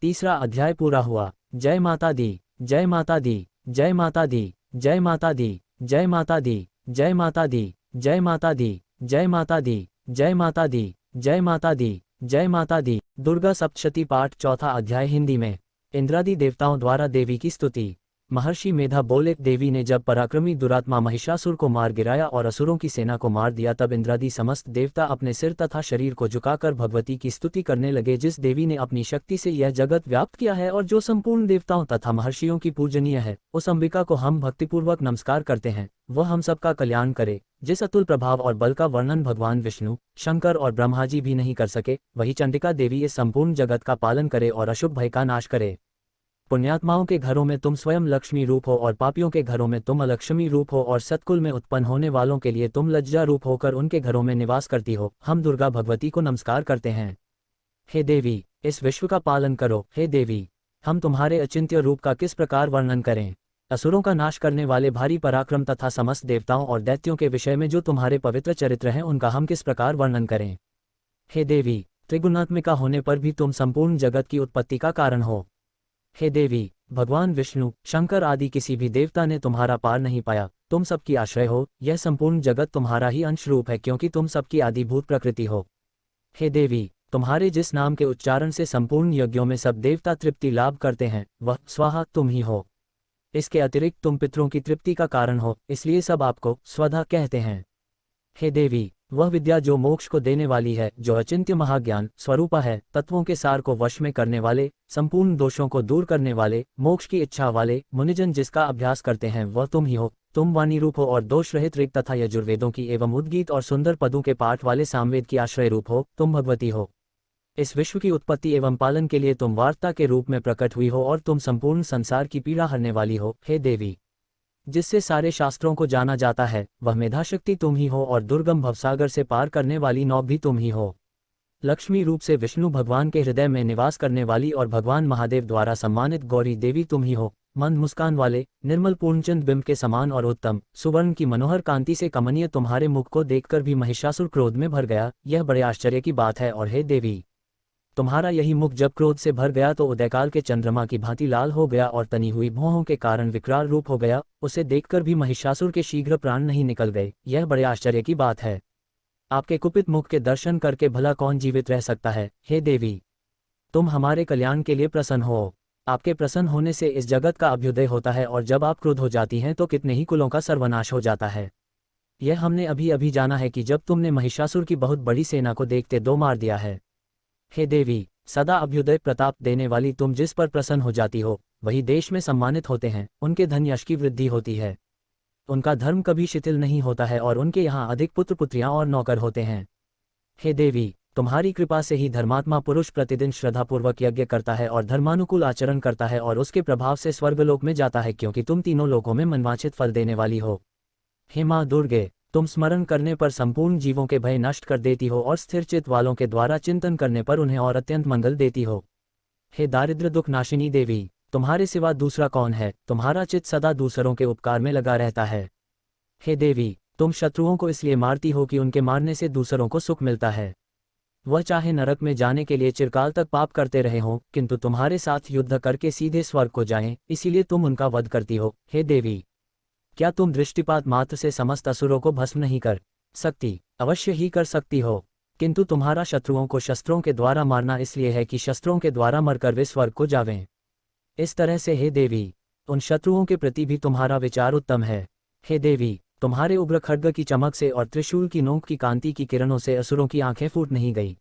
S2: तीसरा अध्याय पूरा हुआ। जय माता दी, जय माता दी, जय माता दी, जय माता दी। जय माता दी, जय माता दी, जय माता दी, जय माता दी, जय माता दी, जय माता दी, जय माता दी। दुर्गा सप्तशती पाठ, चौथा अध्याय हिंदी में। इंद्रादि देवताओं द्वारा देवी की स्तुति। महर्षि मेधा बोले, देवी ने जब पराक्रमी दुरात्मा महिषासुर को मार गिराया और असुरों की सेना को मार दिया, तब इंद्रादि समस्त देवता अपने सिर तथा शरीर को झुकाकर भगवती की स्तुति करने लगे, जिस देवी ने अपनी शक्ति से यह जगत व्याप्त किया है और जो संपूर्ण देवताओं तथा महर्षियों की पूजनीय है। उस अंबिका को हम भक्तिपूर्वक नमस्कार करते हैं। वह हम सबका कल्याण करे। जिस अतुल प्रभाव और बल का वर्णन भगवान विष्णु, शंकर और ब्रह्मा जी भी नहीं कर सके, वही चंडिका देवी इस संपूर्ण जगत का पालन करे और अशुभ भय का नाश करे। पुण्यात्माओं के घरों में तुम स्वयं लक्ष्मी रूप हो और पापियों के घरों में तुम अलक्ष्मी रूप हो, और सत्कुल में उत्पन्न होने वालों के लिए तुम लज्जा रूप होकर उनके घरों में निवास करती हो। हम दुर्गा भगवती को नमस्कार करते हैं। हे देवी, इस विश्व का पालन करो। हे देवी, हम तुम्हारे अचिंत्य रूप का किस प्रकार वर्णन करें। असुरों का नाश करने वाले भारी पराक्रम तथा समस्त देवताओं और दैत्यों के विषय में जो तुम्हारे पवित्र चरित्र हैं, उनका हम किस प्रकार वर्णन करें। हे देवी, त्रिगुणात्मिका होने पर भी तुम संपूर्ण जगत की उत्पत्ति का कारण हो। हे देवी, भगवान विष्णु, शंकर आदि किसी भी देवता ने तुम्हारा पार नहीं पाया। तुम सबकी आश्रय हो। यह संपूर्ण जगत तुम्हारा ही अंश रूप है, क्योंकि तुम सबकी आदिभूत प्रकृति हो। हे देवी, तुम्हारे जिस नाम के उच्चारण से संपूर्ण यज्ञों में सब देवता तृप्ति लाभ करते हैं, वह स्वाहा तुम ही हो। इसके अतिरिक्त तुम पितरों की तृप्ति का कारण हो, इसलिए सब आपको स्वधा कहते हैं। हे देवी, वह विद्या जो मोक्ष को देने वाली है, जो अचिंत्य महाज्ञान स्वरूपा है, तत्वों के सार को वश में करने वाले, संपूर्ण दोषों को दूर करने वाले, मोक्ष की इच्छा वाले मुनिजन जिसका अभ्यास करते हैं, वह तुम ही हो। तुम वाणी रूप हो और दोष रहित ऋग तथा यजुर्वेदों की एवं उद्गीत और सुंदर पदों के पाठ वाले सामवेद की आश्रय रूप हो। तुम भगवती हो। इस विश्व की उत्पत्ति एवं पालन के लिए तुम वार्ता के रूप में प्रकट हुई हो, और तुम संपूर्ण संसार की पीड़ा हरने वाली हो। हे देवी, जिससे सारे शास्त्रों को जाना जाता है, वह मेधाशक्ति तुम ही हो, और दुर्गम भवसागर से पार करने वाली नौ भी तुम ही हो। लक्ष्मी रूप से विष्णु भगवान के हृदय में निवास करने वाली और भगवान महादेव द्वारा सम्मानित गौरी देवी तुम ही हो। मंद मुस्कान वाले, निर्मल पूर्णचंद बिंब के समान और उत्तम सुवर्ण की मनोहर कांति से कमनीय तुम्हारे मुख को देखकर भी महिषासुर क्रोध में भर गया। यह बड़े आश्चर्य की बात है। और हे देवी, तुम्हारा यही मुख जब क्रोध से भर गया तो उदयकाल के चंद्रमा की भांति लाल हो गया और तनी हुई भौहों के कारण विकराल रूप हो गया। उसे देखकर भी महिषासुर के शीघ्र प्राण नहीं निकल गए। यह बड़े आश्चर्य की बात है। आपके कुपित मुख के दर्शन करके भला कौन जीवित रह सकता है। हे देवी, तुम हमारे कल्याण के लिए प्रसन्न हो। आपके प्रसन्न होने से इस जगत का अभ्युदय होता है, और जब आप क्रोध हो जाती हैं तो कितने ही कुलों का सर्वनाश हो जाता है। यह हमने अभी अभी जाना है कि जब तुमने महिषासुर की बहुत बड़ी सेना को देखते दो मार दिया है। हे देवी, सदा अभ्युदय प्रताप देने वाली तुम जिस पर प्रसन्न हो जाती हो, वही देश में सम्मानित होते हैं। उनके धन यश की वृद्धि होती है। उनका धर्म कभी शिथिल नहीं होता है, और उनके यहाँ अधिक पुत्र पुत्रियां और नौकर होते हैं। हे देवी, तुम्हारी कृपा से ही धर्मात्मा पुरुष प्रतिदिन श्रद्धापूर्वक यज्ञ करता है और धर्मानुकूल आचरण करता है, और उसके प्रभाव से स्वर्गलोक में जाता है, क्योंकि तुम तीनों लोकों में मनवांछित फल देने वाली हो। हे माँ दुर्गे, तुम स्मरण करने पर संपूर्ण जीवों के भय नष्ट कर देती हो, और स्थिर चित्त वालों के द्वारा चिंतन करने पर उन्हें और अत्यंत मंगल देती हो। हे दारिद्र्य दुख नाशिनी देवी, तुम्हारे सिवा दूसरा कौन है। तुम्हारा चित्त सदा दूसरों के उपकार में लगा रहता है। हे देवी, तुम शत्रुओं को इसलिए मारती हो कि उनके मारने से दूसरों को सुख मिलता है। वह चाहे नरक में जाने के लिए चिरकाल तक पाप करते रहे हों, किंतु तुम्हारे साथ युद्ध करके सीधे स्वर्ग को जाएं, इसीलिए तुम उनका वध करती हो। हे देवी, क्या तुम दृष्टिपात मात्र से समस्त असुरों को भस्म नहीं कर सकती। अवश्य ही कर सकती हो, किंतु तुम्हारा शत्रुओं को शस्त्रों के द्वारा मारना इसलिए है कि शस्त्रों के द्वारा मरकर वे स्वर्ग को जावें। इस तरह से हे देवी, उन शत्रुओं के प्रति भी तुम्हारा विचार उत्तम है। हे देवी, तुम्हारे उग्र खड्ग की चमक से और त्रिशूल की नोक की कांति की किरणों से असुरों की आंखें फूट नहीं गई।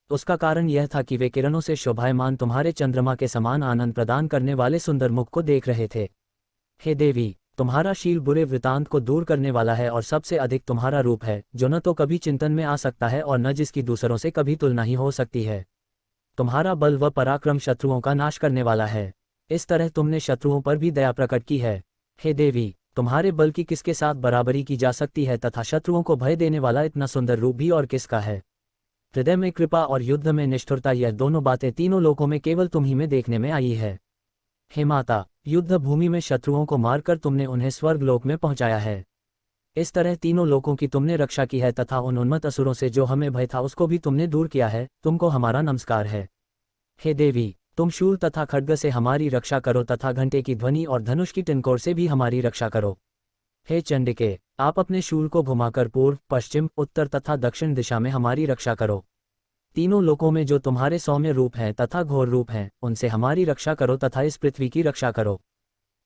S2: उसका कारण यह था कि वे किरणों से शोभायमान तुम्हारे चंद्रमा के समान आनंद प्रदान करने वाले सुंदर मुख को देख रहे थे। हे देवी, तुम्हारा शील बुरे वृतांत को दूर करने वाला है, और सबसे अधिक तुम्हारा रूप है, जो न तो कभी चिंतन में आ सकता है और न जिसकी दूसरों से कभी तुलना ही हो सकती है। तुम्हारा बल व पराक्रम शत्रुओं का नाश करने वाला है। इस तरह तुमने शत्रुओं पर भी दया प्रकट की है। हे देवी, तुम्हारे बल की किसके साथ बराबरी की जा सकती है, तथा शत्रुओं को भय देने वाला इतना सुंदर रूप भी और किसका है। हृदय में कृपा और युद्ध में निष्ठुरता, यह दोनों बातें तीनों लोकों में केवल तुम ही में देखने में आई है। हे माता, युद्ध भूमि में शत्रुओं को मारकर तुमने उन्हें स्वर्ग लोक में पहुंचाया है। इस तरह तीनों लोकों की तुमने रक्षा की है, तथा उन उन्मत्त असुरों से जो हमें भय था उसको भी तुमने दूर किया है। तुमको हमारा नमस्कार है। हे देवी, तुम शूल तथा खड्ग से हमारी रक्षा करो, तथा घंटे की ध्वनि और धनुष की टिनकोर से भी हमारी रक्षा करो। हे चंडिके, आप अपने शूल को घुमाकर पूर्व, पश्चिम, उत्तर तथा दक्षिण दिशा में हमारी रक्षा करो। तीनों लोकों में जो तुम्हारे सौम्य रूप हैं तथा घोर रूप हैं, उनसे हमारी रक्षा करो तथा इस पृथ्वी की रक्षा करो।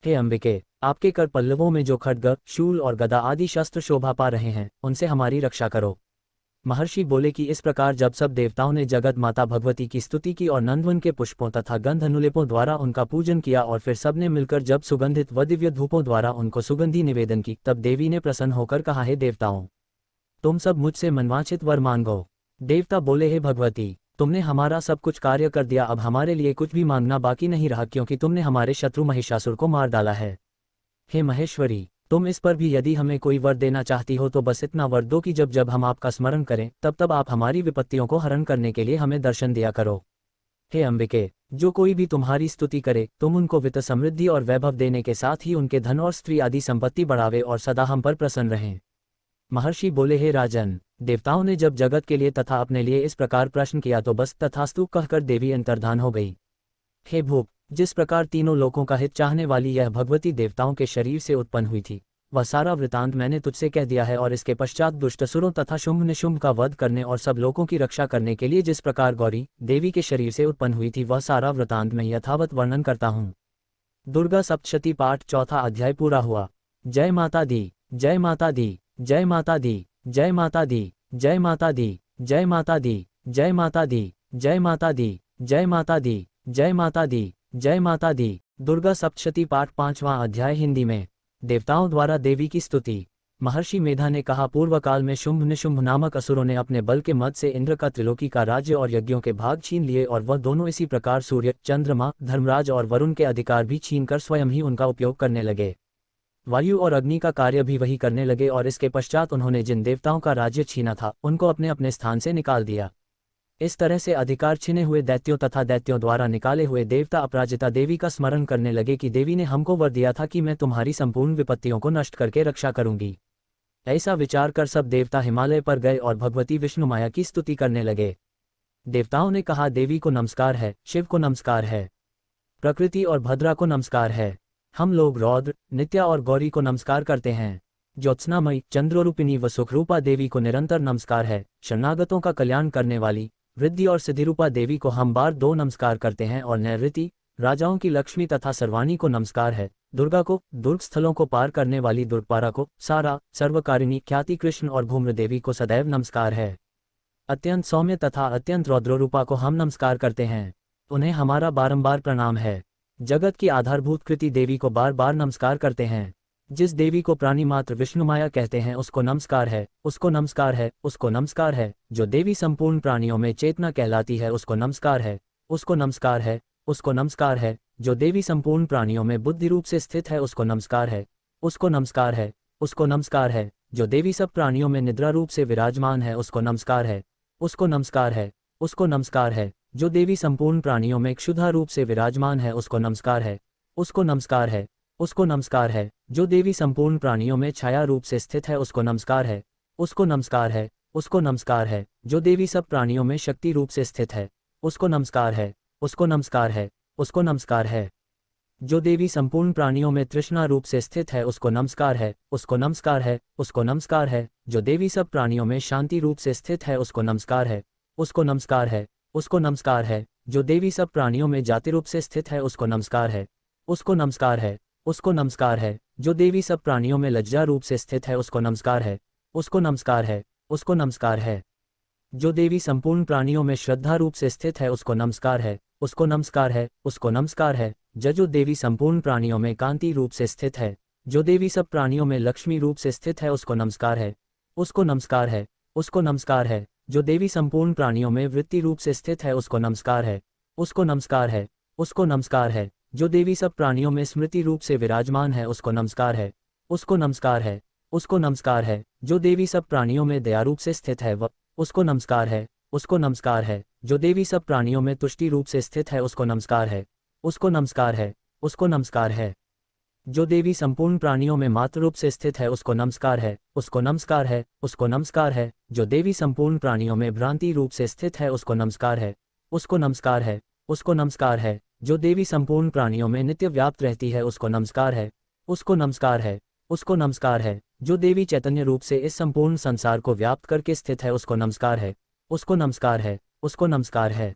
S2: हे अंबिके, आपके कर पल्लवों में जो खड्ग, शूल और गदा आदि शस्त्र शोभा पा रहे हैं, उनसे हमारी रक्षा करो। महर्षि बोले कि इस प्रकार जब सब देवताओं ने जगत माता भगवती की स्तुति की और नंदवन के पुष्पों तथा गंध अनुलेपों द्वारा उनका पूजन किया और फिर सबने मिलकर जब सुगंधित व दिव्य धूपों द्वारा उनको सुगंधी निवेदन की, तब देवी ने प्रसन्न होकर कहा, हे देवताओं, तुम सब मुझसे मनवांछित वर मांगो। देवता बोले, हे भगवती, तुमने हमारा सब कुछ कार्य कर दिया, अब हमारे लिए कुछ भी मांगना बाकी नहीं रहा, क्योंकि तुमने हमारे शत्रु महिषासुर को मार डाला है। हे महेश्वरी, तुम इस पर भी यदि हमें कोई वर देना चाहती हो तो बस इतना वर दो कि जब जब हम आपका स्मरण करें तब तब आप हमारी विपत्तियों को हरण करने के लिए हमें दर्शन दिया करो। हे अंबिके, जो कोई भी तुम्हारी स्तुति करे तुम उनको वित्त समृद्धि और वैभव देने के साथ ही उनके धन और स्त्री आदि संपत्ति बढ़ावे और सदा हम पर प्रसन्न रहें। महर्षि बोले, हे राजन, देवताओं ने जब जगत के लिए तथा अपने लिए इस प्रकार प्रश्न किया तो बस तथास्तु कहकर देवी अंतर्धान हो गई। हे भूप, जिस प्रकार तीनों लोकों का हित चाहने वाली यह भगवती देवताओं के शरीर से उत्पन्न हुई थी, वह सारा वृतांत मैंने तुझसे कह दिया है। और इसके पश्चात दुष्टसुरों तथा शुंभ निशुंभ का वध करने और सब लोगों की रक्षा करने के लिए जिस प्रकार गौरी देवी के शरीर से उत्पन्न हुई थी, वह सारा वृतांत मैं यथावत वर्णन करता हूँ। दुर्गा सप्तशती पाठ, चौथा अध्याय पूरा हुआ। जय माता दी, जय माता दी, जय माता दी, जय माता दी, जय माता दी, जय माता दी, जय माता दी, जय माता दी, जय माता दी, जय माता दी, जय माता दी। दुर्गा सप्तशती पाठ, पांचवां अध्याय हिंदी में। देवताओं द्वारा देवी की स्तुति। महर्षि मेधा ने कहा, पूर्व काल में शुंभ निशुंभ नामक असुरों ने अपने बल के मद से इंद्र का त्रिलोकी का राज्य और यज्ञों के भाग छीन लिए, और वह दोनों इसी प्रकार सूर्य, चंद्रमा, धर्मराज और वरुण के अधिकार भी छीनकर स्वयं ही उनका उपयोग करने लगे। वायु और अग्नि का कार्य भी वही करने लगे, और इसके पश्चात उन्होंने जिन देवताओं का राज्य छीना था उनको अपने अपने स्थान से निकाल दिया। इस तरह से अधिकार छिने हुए दैत्यों तथा दैत्यों द्वारा निकाले हुए देवता अपराजिता देवी का स्मरण करने लगे कि देवी ने हमको वर दिया था कि मैं तुम्हारी संपूर्ण विपत्तियों को नष्ट करके रक्षा करूंगी। ऐसा विचार कर सब देवता हिमालय पर गए और भगवती विष्णु माया की स्तुति करने लगे। देवताओं ने कहा, देवी को नमस्कार है, शिव को नमस्कार है, प्रकृति और भद्रा को नमस्कार है। हम लोग रौद्र, नित्या और गौरी को नमस्कार करते हैं। ज्योत्सनामयी, चंद्ररूपिणी व सुखरूपा देवी को निरंतर नमस्कार है। शरणागतों का कल्याण करने वाली वृद्धि और सिद्धिरूपा देवी को हम बार 2 नमस्कार करते हैं। और नैऋति, राजाओं की लक्ष्मी तथा सर्वाणी को नमस्कार है। दुर्गा को, दुर्ग स्थलों को पार करने वाली दुर्गपारा को, सारा, सर्वकारिणी, ख्याति कृष्ण और भूम्र देवी को सदैव नमस्कार है। अत्यंत सौम्य तथा अत्यंत रौद्ररूपा को हम नमस्कार करते हैं, उन्हें हमारा बारंबार प्रणाम है। जगत की आधारभूत कृति देवी को बार बार नमस्कार करते हैं। जिस देवी को प्राणी मात्र विष्णु माया कहते हैं उसको नमस्कार है, उसको नमस्कार है, उसको नमस्कार है। जो देवी संपूर्ण प्राणियों में चेतना कहलाती है उसको नमस्कार है, उसको नमस्कार है, उसको नमस्कार है। जो देवी संपूर्ण प्राणियों में बुद्धि रूप से स्थित है उसको नमस्कार है, उसको नमस्कार है, उसको नमस्कार है। जो देवी सब प्राणियों में निद्रा रूप से विराजमान है उसको नमस्कार है, उसको नमस्कार है, उसको नमस्कार है। जो देवी संपूर्ण प्राणियों में क्षुधा रूप से विराजमान है उसको नमस्कार है, उसको नमस्कार है, उसको नमस्कार है। जो देवी संपूर्ण प्राणियों में छाया रूप से स्थित है उसको नमस्कार है, उसको नमस्कार है, उसको नमस्कार है। जो देवी सब प्राणियों में शक्ति रूप से स्थित है उसको नमस्कार है, उसको नमस्कार है, उसको नमस्कार है। जो देवी संपूर्ण प्राणियों में तृष्णा रूप से स्थित है उसको नमस्कार है, उसको नमस्कार है, उसको नमस्कार है। जो देवी सब प्राणियों में शांति रूप से स्थित है उसको नमस्कार है, उसको नमस्कार है, उसको नमस्कार है। जो देवी सब प्राणियों में जाति रूप से स्थित है उसको नमस्कार है, उसको नमस्कार है, उसको नमस्कार है। जो देवी सब प्राणियों में लज्जा रूप से स्थित है उसको नमस्कार है, उसको नमस्कार है, उसको नमस्कार है। जो देवी संपूर्ण प्राणियों में श्रद्धा रूप से स्थित है उसको नमस्कार है, उसको नमस्कार है, उसको नमस्कार है। जो देवी संपूर्ण प्राणियों में कांति रूप से स्थित है, जो देवी सब प्राणियों में लक्ष्मी रूप से स्थित है उसको नमस्कार है, उसको नमस्कार है, उसको नमस्कार है। जो देवी संपूर्ण प्राणियों में वृत्ति रूप से स्थित है उसको नमस्कार है, उसको नमस्कार है, उसको नमस्कार है। जो देवी सब प्राणियों में स्मृति रूप से विराजमान है उसको नमस्कार है, उसको नमस्कार है, उसको नमस्कार है। जो देवी सब प्राणियों में दया रूप से स्थित है वह उसको नमस्कार है, उसको नमस्कार है। जो देवी सब प्राणियों में तुष्टि रूप से स्थित है उसको नमस्कार है, उसको नमस्कार है, उसको नमस्कार है। जो देवी संपूर्ण प्राणियों में मातृ रूप से स्थित है उसको नमस्कार है, उसको नमस्कार है, उसको नमस्कार है। जो देवी संपूर्ण प्राणियों में भ्रांति रूप से स्थित है उसको नमस्कार है, उसको नमस्कार है, उसको नमस्कार है। जो देवी संपूर्ण प्राणियों में नित्य व्याप्त रहती है उसको नमस्कार है, उसको नमस्कार है, उसको नमस्कार है। जो देवी चैतन्य रूप से इस संपूर्ण संसार को व्याप्त करके स्थित है उसको नमस्कार है, उसको नमस्कार है, उसको नमस्कार है।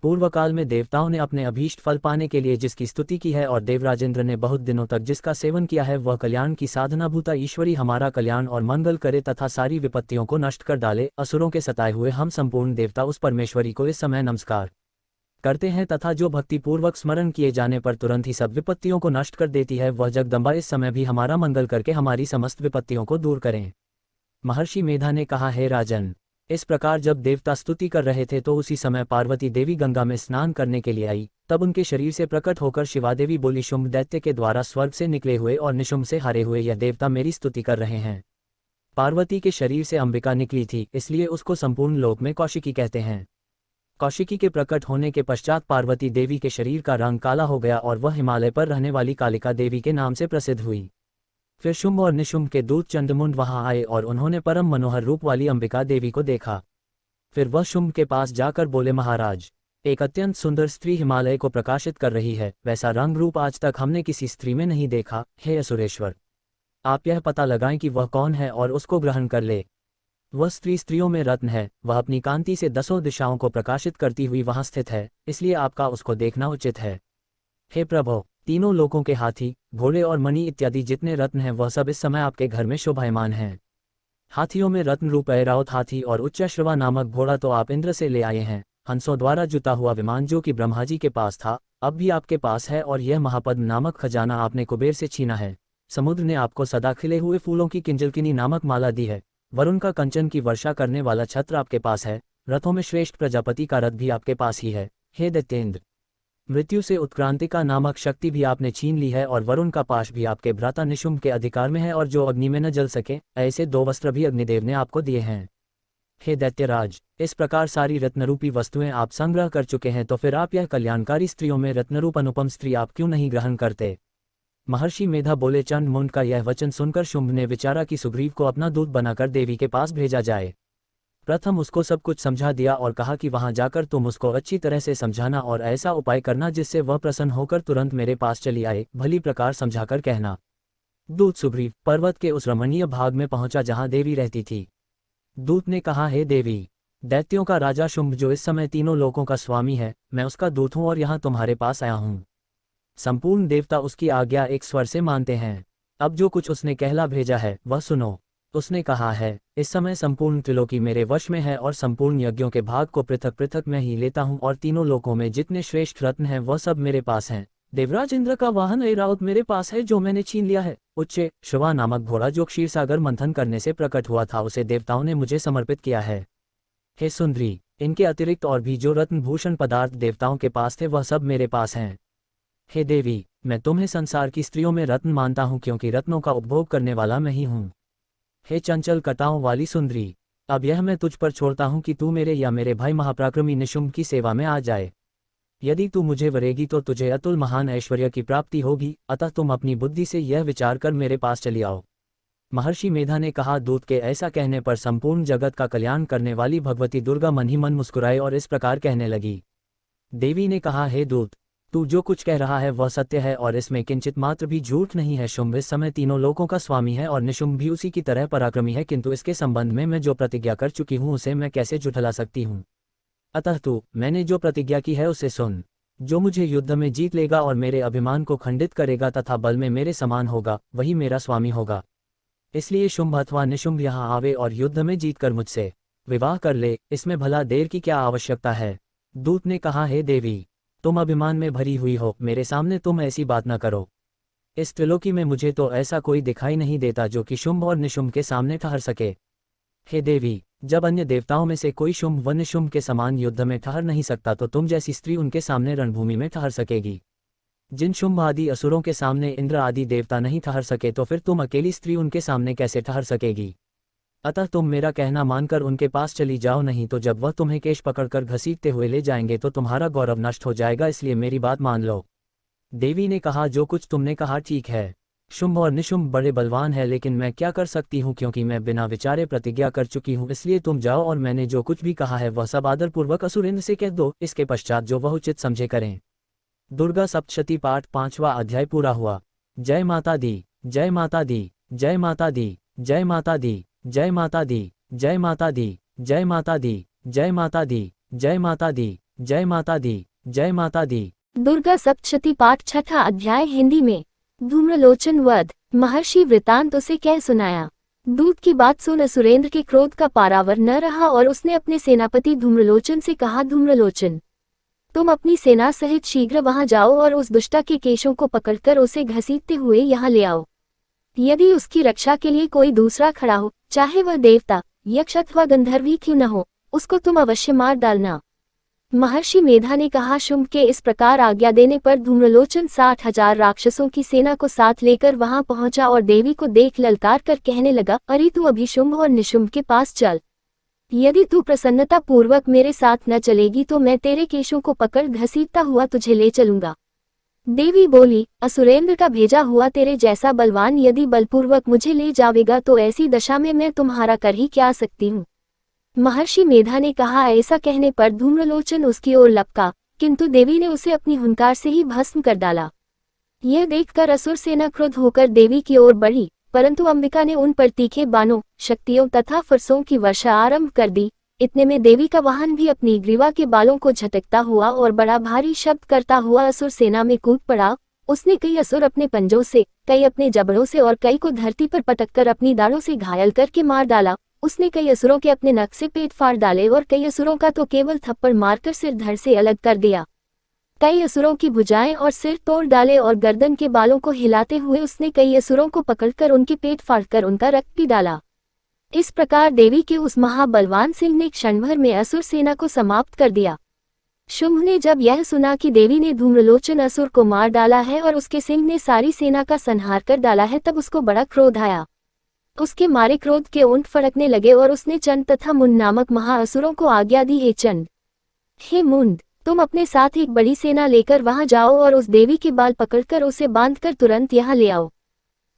S2: पूर्व काल में देवताओं ने अपने अभीष्ट फल पाने के लिए जिसकी स्तुति की है और देवराजेंद्र ने बहुत दिनों तक जिसका सेवन किया है, वह कल्याण की साधना भूता ईश्वरी हमारा कल्याण और मंगल करे तथा सारी विपत्तियों को नष्ट कर डाले। असुरों के सताए हुए हम संपूर्ण देवता उस परमेश्वरी को इस समय नमस्कार करते हैं तथा जो भक्ति पूर्वक स्मरण किए जाने पर तुरंत ही सब विपत्तियों को नष्ट कर देती है, वह जगदम्बा इस समय भी हमारा मंगल करके हमारी समस्त विपत्तियों को दूर करें। महर्षि मेधा ने कहा, हे राजन, इस प्रकार जब देवता स्तुति कर रहे थे तो उसी समय पार्वती देवी गंगा में स्नान करने के लिए आई। तब उनके शरीर से प्रकट होकर शिवादेवी बोली, शुंभ दैत्य के द्वारा स्वर्ग से निकले हुए और निशुंभ से हारे हुए यह देवता मेरी स्तुति कर रहे हैं। पार्वती के शरीर से अंबिका निकली थी, इसलिए उसको संपूर्ण लोक में कौशिकी कहते हैं। कौशिकी के प्रकट होने के पश्चात पार्वती देवी के शरीर का रंग काला हो गया और वह हिमालय पर रहने वाली कालिका देवी के नाम से प्रसिद्ध हुई। फिर शुंभ और निशुंभ के दूत चंद्रमुंड वहां आए और उन्होंने परम मनोहर रूप वाली अंबिका देवी को देखा। फिर वह शुंभ के पास जाकर बोले, महाराज, एक अत्यंत सुंदर स्त्री हिमालय को प्रकाशित कर रही है, वैसा रंग रूप आज तक हमने किसी स्त्री में नहीं देखा। हे असुरेश्वर, आप यह पता लगाएं कि वह कौन है और उसको ग्रहण कर ले। वह स्त्री स्त्रियों में रत्न है, वह अपनी कांति से 10 दिशाओं को प्रकाशित करती हुई वहां स्थित है, इसलिए आपका उसको देखना उचित है। हे प्रभो, तीनों लोकों के हाथी, घोड़े और मणि इत्यादि जितने रत्न हैं वह सब इस समय आपके घर में शोभायमान हैं। हाथियों में रत्न रूप ऐरावत हाथी और उच्चश्रवा नामक घोड़ा तो आप इंद्र से ले आए हैं। हंसों द्वारा जुता हुआ विमान जो कि ब्रह्मा जी के पास था अब भी आपके पास है, और यह महापद्म नामक खजाना आपने कुबेर से छीना है। समुद्र ने आपको सदा खिले हुए फूलों की किंजलकिनी नामक माला दी है। वरुण का कंचन की वर्षा करने वाला छत्र आपके पास है। रथों में श्रेष्ठ प्रजापति का रथ भी आपके पास ही है। हे दैत्येंद्र, मृत्यु से उत्क्रांतिका नामक शक्ति भी आपने छीन ली है, और वरुण का पाश भी आपके भ्राता निशुंभ के अधिकार में है, और जो अग्नि में न जल सके ऐसे 2 वस्त्र भी अग्निदेव ने आपको दिए हैं। हे दैत्यराज, इस प्रकार सारी रत्नरूपी वस्तुएं आप संग्रह कर चुके हैं, तो फिर आप यह कल्याणकारी स्त्रियों में रत्नरूप अनुपम स्त्री आप क्यों नहीं ग्रहण करते। महर्षि मेधा बोले, चंड मुंड का यह वचन सुनकर शुंभ ने विचारा कि सुग्रीव को अपना दूत बनाकर देवी के पास भेजा जाए। प्रथम उसको सब कुछ समझा दिया और कहा कि वहां जाकर तुम उसको अच्छी तरह से समझाना और ऐसा उपाय करना जिससे वह प्रसन्न होकर तुरंत मेरे पास चली आए। भली प्रकार समझाकर कहना। दूत सुग्रीव पर्वत के उस रमणीय भाग में पहुंचा जहां देवी रहती थी। दूत ने कहा, हे देवी, दैत्यों का राजा शुंभ जो इस समय तीनों लोकों का स्वामी है, मैं उसका दूत हूं और यहाँ तुम्हारे पास आया हूँ। संपूर्ण देवता उसकी आज्ञा एक स्वर से मानते हैं। अब जो कुछ उसने कहला भेजा है वह सुनो। उसने कहा है, इस समय संपूर्ण त्रिलोकी मेरे वश में है और संपूर्ण यज्ञों के भाग को पृथक पृथक मैं ही लेता हूँ, और तीनों लोकों में जितने श्रेष्ठ रत्न हैं वह सब मेरे पास हैं। देवराज इंद्र का वाहन ऐरावत मेरे पास है जो मैंने छीन लिया है। उच्चे श्रवा नामक घोड़ा जो क्षीरसागर मंथन करने से प्रकट हुआ था उसे देवताओं ने मुझे समर्पित किया है। हे सुंदरी, इनके अतिरिक्त और भी जो रत्न भूषण पदार्थ देवताओं के पास थे वह सब मेरे पास हैं। हे देवी, मैं तुम्हें संसार की स्त्रियों में रत्न मानता हूँ क्योंकि रत्नों का उपभोग करने वाला मैं ही हूँ। हे चंचल कटाओं वाली सुंदरी, अब यह मैं तुझ पर छोड़ता हूँ कि तू मेरे या मेरे भाई महापराक्रमी निशुंभ की सेवा में आ जाए। यदि तू मुझे वरेगी तो तुझे अतुल महान ऐश्वर्य की प्राप्ति होगी, अतः तुम अपनी बुद्धि से यह विचार कर मेरे पास चली आओ। महर्षि मेधा ने कहा, दूत के ऐसा कहने पर संपूर्ण जगत का कल्याण करने वाली भगवती दुर्गा मन ही मन मुस्कुराए और इस प्रकार कहने लगी। देवी ने कहा, हे दूत, तू जो कुछ कह रहा है वह सत्य है और इसमें किंचित मात्र भी झूठ नहीं है। शुंभ इस समय तीनों लोकों का स्वामी है और निशुंभ भी उसी की तरह पराक्रमी है, किंतु इसके संबंध में मैं जो प्रतिज्ञा कर चुकी हूँ उसे मैं कैसे झुठला सकती हूँ। अतः तू मैंने जो प्रतिज्ञा की है उसे सुन। जो मुझे युद्ध में जीत लेगा और मेरे अभिमान को खंडित करेगा तथा बल में मेरे समान होगा वही मेरा स्वामी होगा। इसलिए शुंभ अथवा निशुंभ यहाँ आवे और युद्ध में जीतकर मुझसे विवाह कर ले, इसमें भला देर की क्या आवश्यकता है। दूत ने कहा, हे देवी, तुम अभिमान में भरी हुई हो, मेरे सामने तुम ऐसी बात न करो। इस त्रिलोकी में मुझे तो ऐसा कोई दिखाई नहीं देता जो कि शुंभ और निशुंभ के सामने ठहर सके। हे देवी, जब अन्य देवताओं में से कोई शुंभ व निशुंभ के समान युद्ध में ठहर नहीं सकता तो तुम जैसी स्त्री उनके सामने रणभूमि में ठहर सकेगी। जिन शुंभ आदि असुरों के सामने इंद्र आदि देवता नहीं ठहर सके तो फिर तुम अकेली स्त्री उनके सामने कैसे ठहर सकेगी। अतः तुम मेरा कहना मानकर उनके पास चली जाओ, नहीं तो जब वह तुम्हें केश पकड़कर घसीटते हुए ले जाएंगे तो तुम्हारा गौरव नष्ट हो जाएगा, इसलिए मेरी बात मान लो। देवी ने कहा, जो कुछ तुमने कहा ठीक है। शुंभ और निशुंभ बड़े बलवान है, लेकिन मैं क्या कर सकती हूँ क्योंकि मैं बिना विचारे प्रतिज्ञा कर चुकी हूँ। इसलिए तुम जाओ और मैंने जो कुछ भी कहा है वह सब आदरपूर्वक असुरेंद्र से कह दो। इसके पश्चात जो वह उचित समझे करें। दुर्गा सप्तशती पाठ 5वां अध्याय पूरा हुआ। जय माता दी। जय माता दी, जय माता दी, जय माता दी, जय माता दी, जय माता दी, जय माता दी, जय माता दी, जय माता दी, जय माता दी, जय माता दी।
S1: दुर्गा सप्तशती पाठ छठा अध्याय हिंदी में। धूम्रलोचन वध। महर्षि वृतांत उसे कह सुनाया। दूत की बात सुन असुरेंद्र के क्रोध का पारावर न रहा और उसने अपने सेनापति धूम्रलोचन से कहा, धूम्रलोचन, तुम अपनी सेना सहित शीघ्र वहां जाओ और उस दुष्टा के केशों को पकड़कर उसे घसीटते हुए यहाँ ले आओ। यदि उसकी रक्षा के लिए कोई दूसरा खड़ा हो, चाहे वह देवता, यक्ष अथवा गंधर्व ही क्यों न हो, उसको तुम अवश्य मार डालना। महर्षि मेधा ने कहा। शुंभ के इस प्रकार आज्ञा देने पर धूम्रलोचन 60,000 राक्षसों की सेना को साथ लेकर वहां पहुंचा और देवी को देख ललकार कर कहने लगा, अरे तू अभी शुंभ और निशुंभ के पास चल। यदि तू प्रसन्नता पूर्वक मेरे साथ न चलेगी तो मैं तेरे केशों को पकड़ घसीटता हुआ तुझे ले चलूंगा। देवी बोली, असुरेंद्र का भेजा हुआ तेरे जैसा बलवान यदि बलपूर्वक मुझे ले जावेगा तो ऐसी दशा में मैं तुम्हारा कर ही क्या सकती हूँ। महर्षि मेधा ने कहा। ऐसा कहने पर धूम्रलोचन उसकी ओर लपका, किंतु देवी ने उसे अपनी हुंकार से ही भस्म कर डाला। यह देखकर असुर सेना क्रुद्ध होकर देवी की ओर बढ़ी, परंतु अंबिका ने उन पर तीखे बाणों, शक्तियों तथा फरसों की वर्षा आरंभ कर दी। इतने में देवी का वाहन भी अपनी ग्रीवा के बालों को झटकता हुआ और बड़ा भारी शब्द करता हुआ असुर सेना में कूद पड़ा। उसने कई असुर अपने पंजों से, कई अपने जबड़ों से और कई को धरती पर पटककर अपनी दाढ़ों से घायल करके मार डाला। उसने कई असुरों के अपने नख से पेट फाड़ डाले और कई असुरों का तो केवल थप्पड़ मारकर सिर धड़ से अलग कर दिया। कई असुरों की भुजाएं और सिर तोड़ डाले और गर्दन के बालों को हिलाते हुए उसने कई असुरों को पकड़कर उनके पेट फाड़कर उनका रक्त पी डाला। इस प्रकार देवी के उस महाबलवान सिंह ने क्षण भर में असुर सेना को समाप्त कर दिया। शुंभ ने जब यह सुना कि देवी ने धूम्रलोचन असुर को मार डाला है और उसके सिंह ने सारी सेना का संहार कर डाला है, तब उसको बड़ा क्रोध आया। उसके मारे क्रोध के ऊंट फड़कने लगे और उसने चंड तथा मुंड नामक महाअसुरों को आज्ञा दी, हे चंड, हे मुंड, तुम अपने साथ एक बड़ी सेना लेकर वहां जाओ और उस देवी के बाल पकड़कर उसे बांधकर तुरंत यहाँ ले आओ।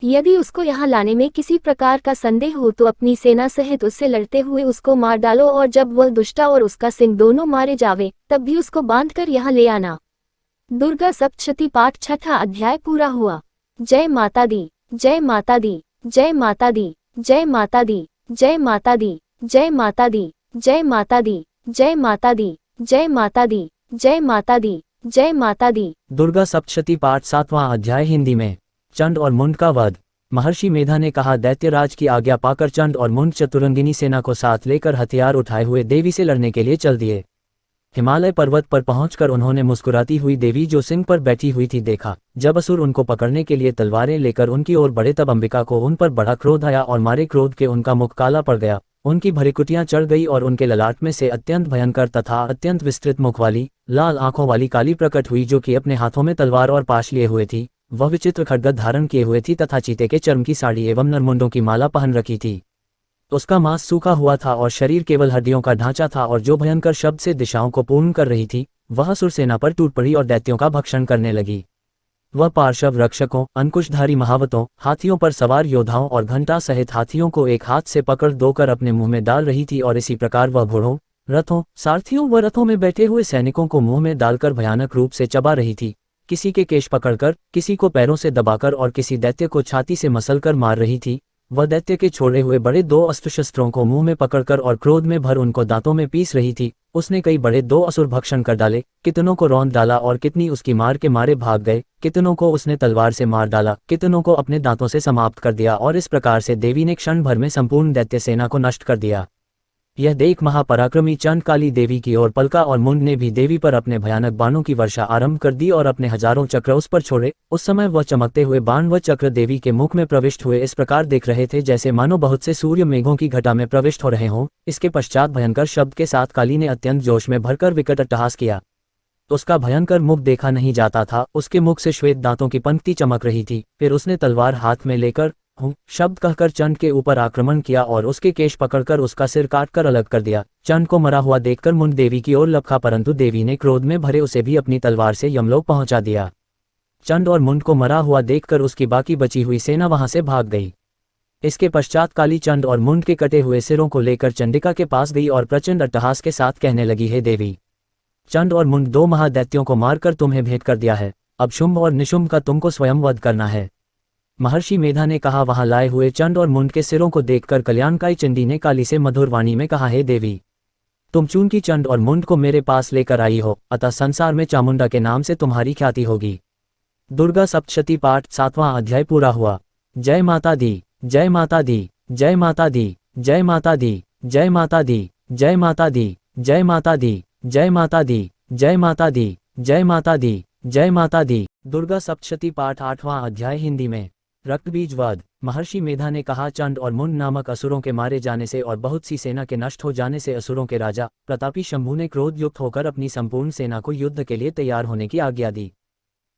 S1: यदि उसको यहाँ लाने में किसी प्रकार का संदेह हो तो अपनी सेना सहित उससे लड़ते हुए उसको मार डालो और जब वह दुष्टा और उसका सिंह दोनों मारे जावे तब भी उसको बांधकर यहाँ ले आना। दुर्गा सप्तशती पाठ छठा अध्याय पूरा हुआ। जय माता दी, जय माता दी, जय माता दी, जय माता दी, जय माता दी, जय माता दी, जय माता दी, जय माता दी, जय माता दी, जय माता दी, जय माता दी।
S2: दुर्गा सप्तशती पाठ 7वां अध्याय हिंदी में। चंड और मुंड का वध। महर्षि मेधा ने कहा, दैत्यराज की आज्ञा पाकर चंड और मुंड चतुरंगिनी सेना को साथ लेकर हथियार उठाए हुए देवी से लड़ने के लिए चल दिए। हिमालय पर्वत पर पहुंचकर उन्होंने मुस्कुराती हुई देवी जो सिंह पर बैठी हुई थी देखा। जब असुर उनको पकड़ने के लिए तलवारें लेकर उनकी ओर बढ़े तब अंबिका को उन पर बड़ा क्रोध आया और मारे क्रोध के उनका मुख काला पड़ गया, उनकी भ्रिकुटियां चढ़ गई और उनके ललाट में से अत्यंत भयंकर तथा अत्यंत विस्तृत मुख वाली, लाल आंखों वाली काली प्रकट हुई, जो कि अपने हाथों में तलवार और पाश लिए हुए थी। वह विचित्र खड्ग धारण किए हुए थी तथा चीते के चर्म की साड़ी एवं नरमुंडों की माला पहन रखी थी। उसका मांस सूखा हुआ था और शरीर केवल हड्डियों का ढांचा था और जो भयंकर शब्द से दिशाओं को पूर्ण कर रही थी, वह असुर सेना पर टूट पड़ी और दैत्यों का भक्षण करने लगी। वह पार्श्व रक्षकों, अंकुशधारी महावतों, हाथियों पर सवार योद्धाओं और घंटा सहित हाथियों को एक हाथ से पकड़ दोकर अपने मुंह में डाल रही थी और इसी प्रकार वह घोड़ों, रथों, सारथियों व रथों में बैठे हुए सैनिकों को मुंह में डालकर भयानक रूप से चबा रही थी। किसी के केश पकड़कर, किसी को पैरों से दबाकर और किसी दैत्य को छाती से मसलकर मार रही थी। वह दैत्य के छोड़े हुए बड़े 2 अस्त्र शस्त्रों को मुंह में पकड़कर और क्रोध में भर उनको दांतों में पीस रही थी। उसने कई बड़े 2 असुर भक्षण कर डाले, कितनों को रौंद डाला और कितनी उसकी मार के मारे भाग गए, कितनों को उसने तलवार से मार डाला, कितनों को अपने दांतों से समाप्त कर दिया और इस प्रकार से देवी ने क्षण भर में संपूर्ण दैत्य सेना को नष्ट कर दिया। यह देख महापराक्रमी चंड काली देवी की ओर पलका और मुंड ने भी देवी पर अपने भयानक बाणों की वर्षा आरंभ कर दी और अपने हजारों चक्र उस पर छोड़े। उस समय वह चमकते हुए बाण व चक्र देवी के मुख में प्रविष्ट हुए इस प्रकार देख रहे थे जैसे मानो बहुत से सूर्य मेघों की घटा में प्रविष्ट हो रहे हों। इसके पश्चात भयंकर शब्द के साथ काली ने अत्यंत जोश में भरकर विकट अट्टहास किया। उसका भयंकर मुख देखा नहीं जाता था, उसके मुख से श्वेत दांतों की पंक्ति चमक रही थी। फिर उसने तलवार हाथ में लेकर हूँ शब्द कहकर चंड के ऊपर आक्रमण किया और उसके केश पकड़कर उसका सिर काटकर अलग कर दिया। चंड को मरा हुआ देखकर मुंड देवी की ओर लपका, परंतु देवी ने क्रोध में भरे उसे भी अपनी तलवार से यमलोक पहुंचा दिया। चंड और मुंड को मरा हुआ देखकर उसकी बाकी बची हुई सेना वहां से भाग गई। इसके पश्चात काली चंड और मुंड के कटे हुए सिरों को लेकर चंडिका के पास गई और प्रचंड अट्टहास के साथ कहने लगी, हे देवी, चंड और मुंड 2 महादैत्यों को मारकर तुम्हें भेंट कर दिया है। अब शुंभ और निशुंभ का तुमको स्वयं वध करना है। महर्षि मेधा ने कहा, वहां लाए हुए चंड और मुंड के सिरों को देखकर कल्याणकाई चंडी ने काली से मधुर वाणी में कहा, हे देवी, तुम चून की चंड और मुंड को मेरे पास लेकर आई हो, अतः संसार में चामुंडा के नाम से तुम्हारी ख्याति होगी। दुर्गा सप्तशती पाठ 7वां अध्याय पूरा हुआ। जय माता दी, जय माता दी, जय माता दी, जय माता दी, जय माता दी, जय माता दी, जय माता दी, जय माता दी, जय माता दी, जय माता दी, जय माता दी। दुर्गा सप्तशती पाठ 8वां अध्याय हिंदी में। रक्तबीज वध। महर्षि मेधा ने कहा, चंड और मुंड नामक असुरों के मारे जाने से और बहुत सी सेना के नष्ट हो जाने से असुरों के राजा प्रतापी शंभु ने क्रोध युक्त होकर अपनी संपूर्ण सेना को युद्ध के लिए तैयार होने की आज्ञा दी।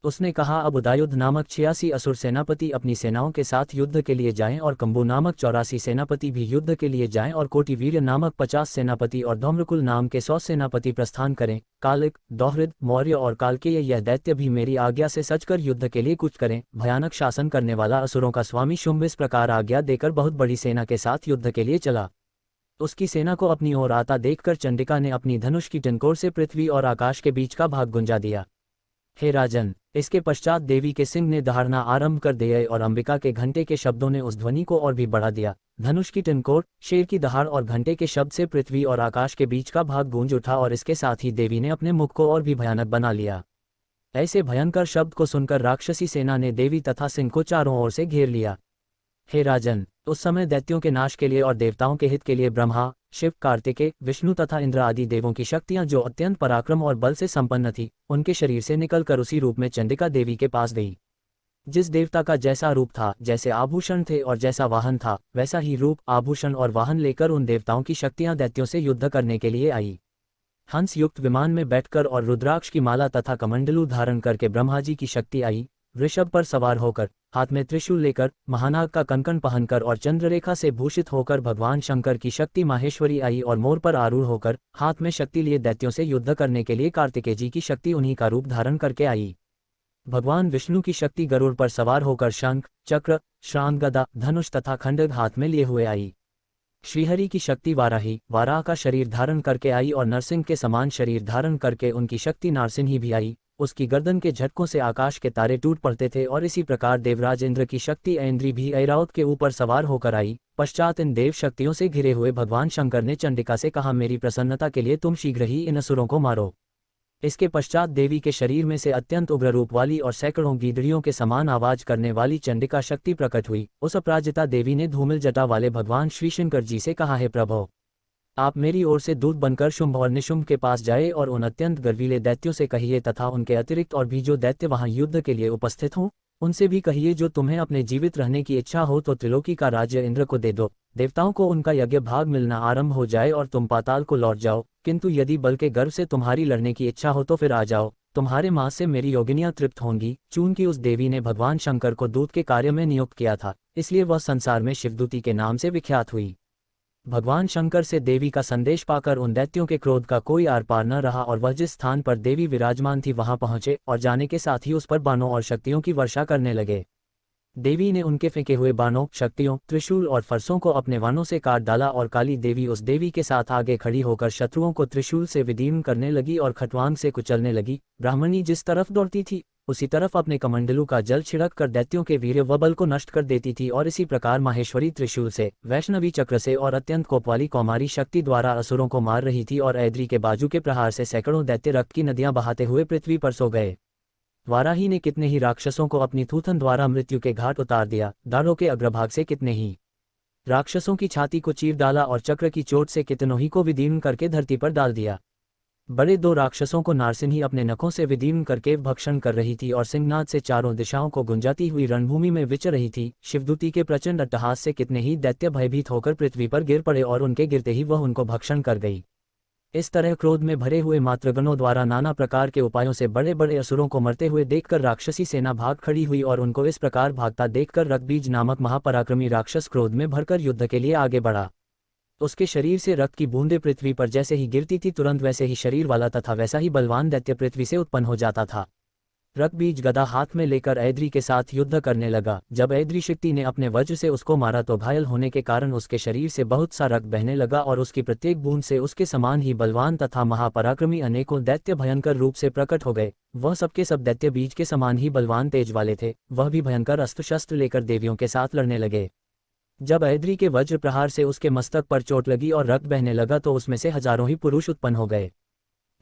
S2: उसने कहा, अब उदयुद्ध नामक 86 असुर सेनापति अपनी सेनाओं के साथ युद्ध के लिए जाएं और कंबु नामक 84 सेनापति भी युद्ध के लिए जाएं और कोटिवीर्य नामक 50 सेनापति और धौम्रकुल नाम के 100 सेनापति प्रस्थान करें। कालिक, दोहृद, मौर्य और कालकेय यह दैत्य भी मेरी आज्ञा से सचकर युद्ध के लिए कूच करें। भयानक शासन करने वाला असुरों का स्वामी शुंभ इस प्रकार आज्ञा देकर बहुत बड़ी सेना के साथ युद्ध के लिए चला। उसकी सेना को अपनी ओर आता देखकर चंडिका ने अपनी धनुष की टिनकोर से पृथ्वी और आकाश के बीच का भाग गुंजा दिया। हे राजन, इसके पश्चात देवी के सिंह ने दहाड़ना आरंभ कर दिया और अंबिका के घंटे के शब्दों ने उस ध्वनि को और भी बढ़ा दिया। धनुष की टिनकोर, शेर की दहाड़ और घंटे के शब्द से पृथ्वी और आकाश के बीच का भाग गूंज उठा और इसके साथ ही देवी ने अपने मुख को और भी भयानक बना लिया। ऐसे भयंकर शब्द को सुनकर राक्षसी सेना ने देवी तथा सिंह को चारों ओर से घेर लिया। हे राजन, उस समय दैत्यों के नाश के लिए और देवताओं के हित के लिए ब्रह्मा, शिव, कार्तिकेय, विष्णु तथा इंद्र आदि देवों की शक्तियां जो अत्यंत पराक्रम और बल से संपन्न थी, उनके शरीर से निकलकर उसी रूप में चंडिका देवी के पास गई। जिस देवता का जैसा रूप था, जैसे आभूषण थे और जैसा वाहन था, वैसा ही रूप, आभूषण और वाहन लेकर उन देवताओं की शक्तियां दैत्यों से युद्ध करने के लिए आई। हंस युक्त विमान में बैठकर और रुद्राक्ष की माला तथा कमंडलू धारण करके ब्रह्मा जी की शक्ति आई। वृषभ पर सवार होकर, हाथ में त्रिशूल लेकर, महानाग का कंकण पहनकर और चंद्ररेखा से भूषित होकर भगवान शंकर की शक्ति माहेश्वरी आई और मोर पर आरूढ़ होकर हाथ में शक्ति लिए दैत्यों से युद्ध करने के लिए कार्तिकेय जी की शक्ति उन्हीं का रूप धारण करके आई। भगवान विष्णु की शक्ति गरुड़ पर सवार होकर शंख, चक्र, श्रांत, गदा, धनुष तथा खंडक हाथ में लिए हुए आई। श्रीहरि की शक्ति वाराही, वाराह का शरीर धारण करके आई और नरसिंह के समान शरीर धारण करके उनकी शक्ति नारसिंही भी आई। उसकी गर्दन के झटकों से आकाश के तारे टूट पड़ते थे और इसी प्रकार देवराज इंद्र की शक्ति ऐन्द्री भी ऐरावत के ऊपर सवार होकर आई। पश्चात इन देव शक्तियों से घिरे हुए भगवान शंकर ने चंडिका से कहा, मेरी प्रसन्नता के लिए तुम शीघ्र ही इन असुरों को मारो। इसके पश्चात देवी के शरीर में से अत्यंत उग्र रूप वाली और सैकड़ों गीदड़ियों के समान आवाज करने वाली चंडिका शक्ति प्रकट हुई। उस अपराजिता देवी ने धूमिल जटा वाले भगवान श्री शंकर जी से कहा, हे प्रभो, आप मेरी ओर से दूत बनकर शुंभ और निशुंभ के पास जाए और उन अत्यंत गर्वीले दैत्यों से कहिए तथा उनके अतिरिक्त और भी जो दैत्य वहां युद्ध के लिए उपस्थित हों, उनसे भी कहिए, जो तुम्हें अपने जीवित रहने की इच्छा हो तो त्रिलोकी का राज्य इंद्र को दे दो। देवताओं को उनका यज्ञ भाग मिलना आरंभ हो जाए और तुम पाताल को लौट जाओ। किंतु यदि बल के गर्व से तुम्हारी लड़ने की इच्छा हो तो फिर आ जाओ, तुम्हारे मांस से मेरी योगिनियां तृप्त होंगी। चूंकि उस देवी ने भगवान शंकर को दूत के कार्य में नियुक्त किया था, इसलिए वह संसार में शिवदूती के नाम से विख्यात हुई। भगवान शंकर से देवी का संदेश पाकर उन दैत्यों के क्रोध का कोई आर पार न रहा और वह जिस स्थान पर देवी विराजमान थी वहां पहुंचे और जाने के साथ ही उस पर बाणों और शक्तियों की वर्षा करने लगे। देवी ने उनके फेंके हुए बाणों, शक्तियों, त्रिशूल और फरसों को अपने वाणों से काट डाला और काली देवी उस देवी के साथ आगे खड़ी होकर शत्रुओं को त्रिशूल से विदीर्ण करने लगी और खटवांग से कुचलने लगी। ब्राह्मणी जिस तरफ दौड़ती थी उसी तरफ अपने कमंडलू का जल छिड़क कर दैत्यों के वीर्य व बल को नष्ट कर देती थी और इसी प्रकार माहेश्वरी त्रिशूल से, वैष्णवी चक्र से और अत्यंत कोपवाली कौमारी शक्ति द्वारा असुरों को मार रही थी और ऐद्री के बाजू के प्रहार से सैकड़ों दैत्य रक्त की नदियां बहाते हुए पृथ्वी पर सो गए। वाराही ने कितने ही राक्षसों को अपनी थूथन द्वारा मृत्यु के घाट उतार दिया। दाढ़ों के अग्रभाग से कितने ही राक्षसों की छाती को चीर डाला और चक्र की चोट से कितनों ही को विदीर्ण करके धरती पर डाल दिया। बड़े दो राक्षसों को नारसिंही अपने नखों से विदीर्ण करके भक्षण कर रही थी और सिंहनाद से चारों दिशाओं को गुंजाती हुई रणभूमि में विचर रही थी। शिवदूती के प्रचंड अट्टहास से कितने ही दैत्य भयभीत होकर पृथ्वी पर गिर पड़े और उनके गिरते ही वह उनको भक्षण कर गई। इस तरह क्रोध में भरे हुए मातृगणों द्वारा नाना प्रकार के उपायों से बड़े बड़े असुरों को मरते हुए देखकर राक्षसी सेना भाग खड़ी हुई और उनको इस प्रकार भागता देखकर रक्तबीज नामक महापराक्रमी राक्षस क्रोध में भरकर युद्ध के लिए आगे बढ़ा। उसके शरीर से रक्त की बूंदें पृथ्वी पर जैसे ही गिरती थी तुरंत वैसे ही शरीर वाला तथा वैसा ही बलवान दैत्य पृथ्वी से उत्पन्न हो जाता था। रक्तबीज गदा हाथ में लेकर ऐद्री के साथ युद्ध करने लगा। जब ऐद्री शक्ति ने अपने वज्र से उसको मारा तो घायल होने के कारण उसके शरीर से बहुत सा रक्त बहने लगा और उसकी प्रत्येक बूंद से उसके समान ही बलवान तथा महापराक्रमी अनेकों दैत्य भयंकर रूप से प्रकट हो गए। वह सबके सब दैत्य बीज के समान ही बलवान तेज वाले थे। वह भी भयंकर अस्त्र शस्त्र लेकर देवियों के साथ लड़ने लगे। जब ऐद्री के वज्र प्रहार से उसके मस्तक पर चोट लगी और रक्त बहने लगा तो उसमें से हजारों ही पुरुष उत्पन्न हो गए।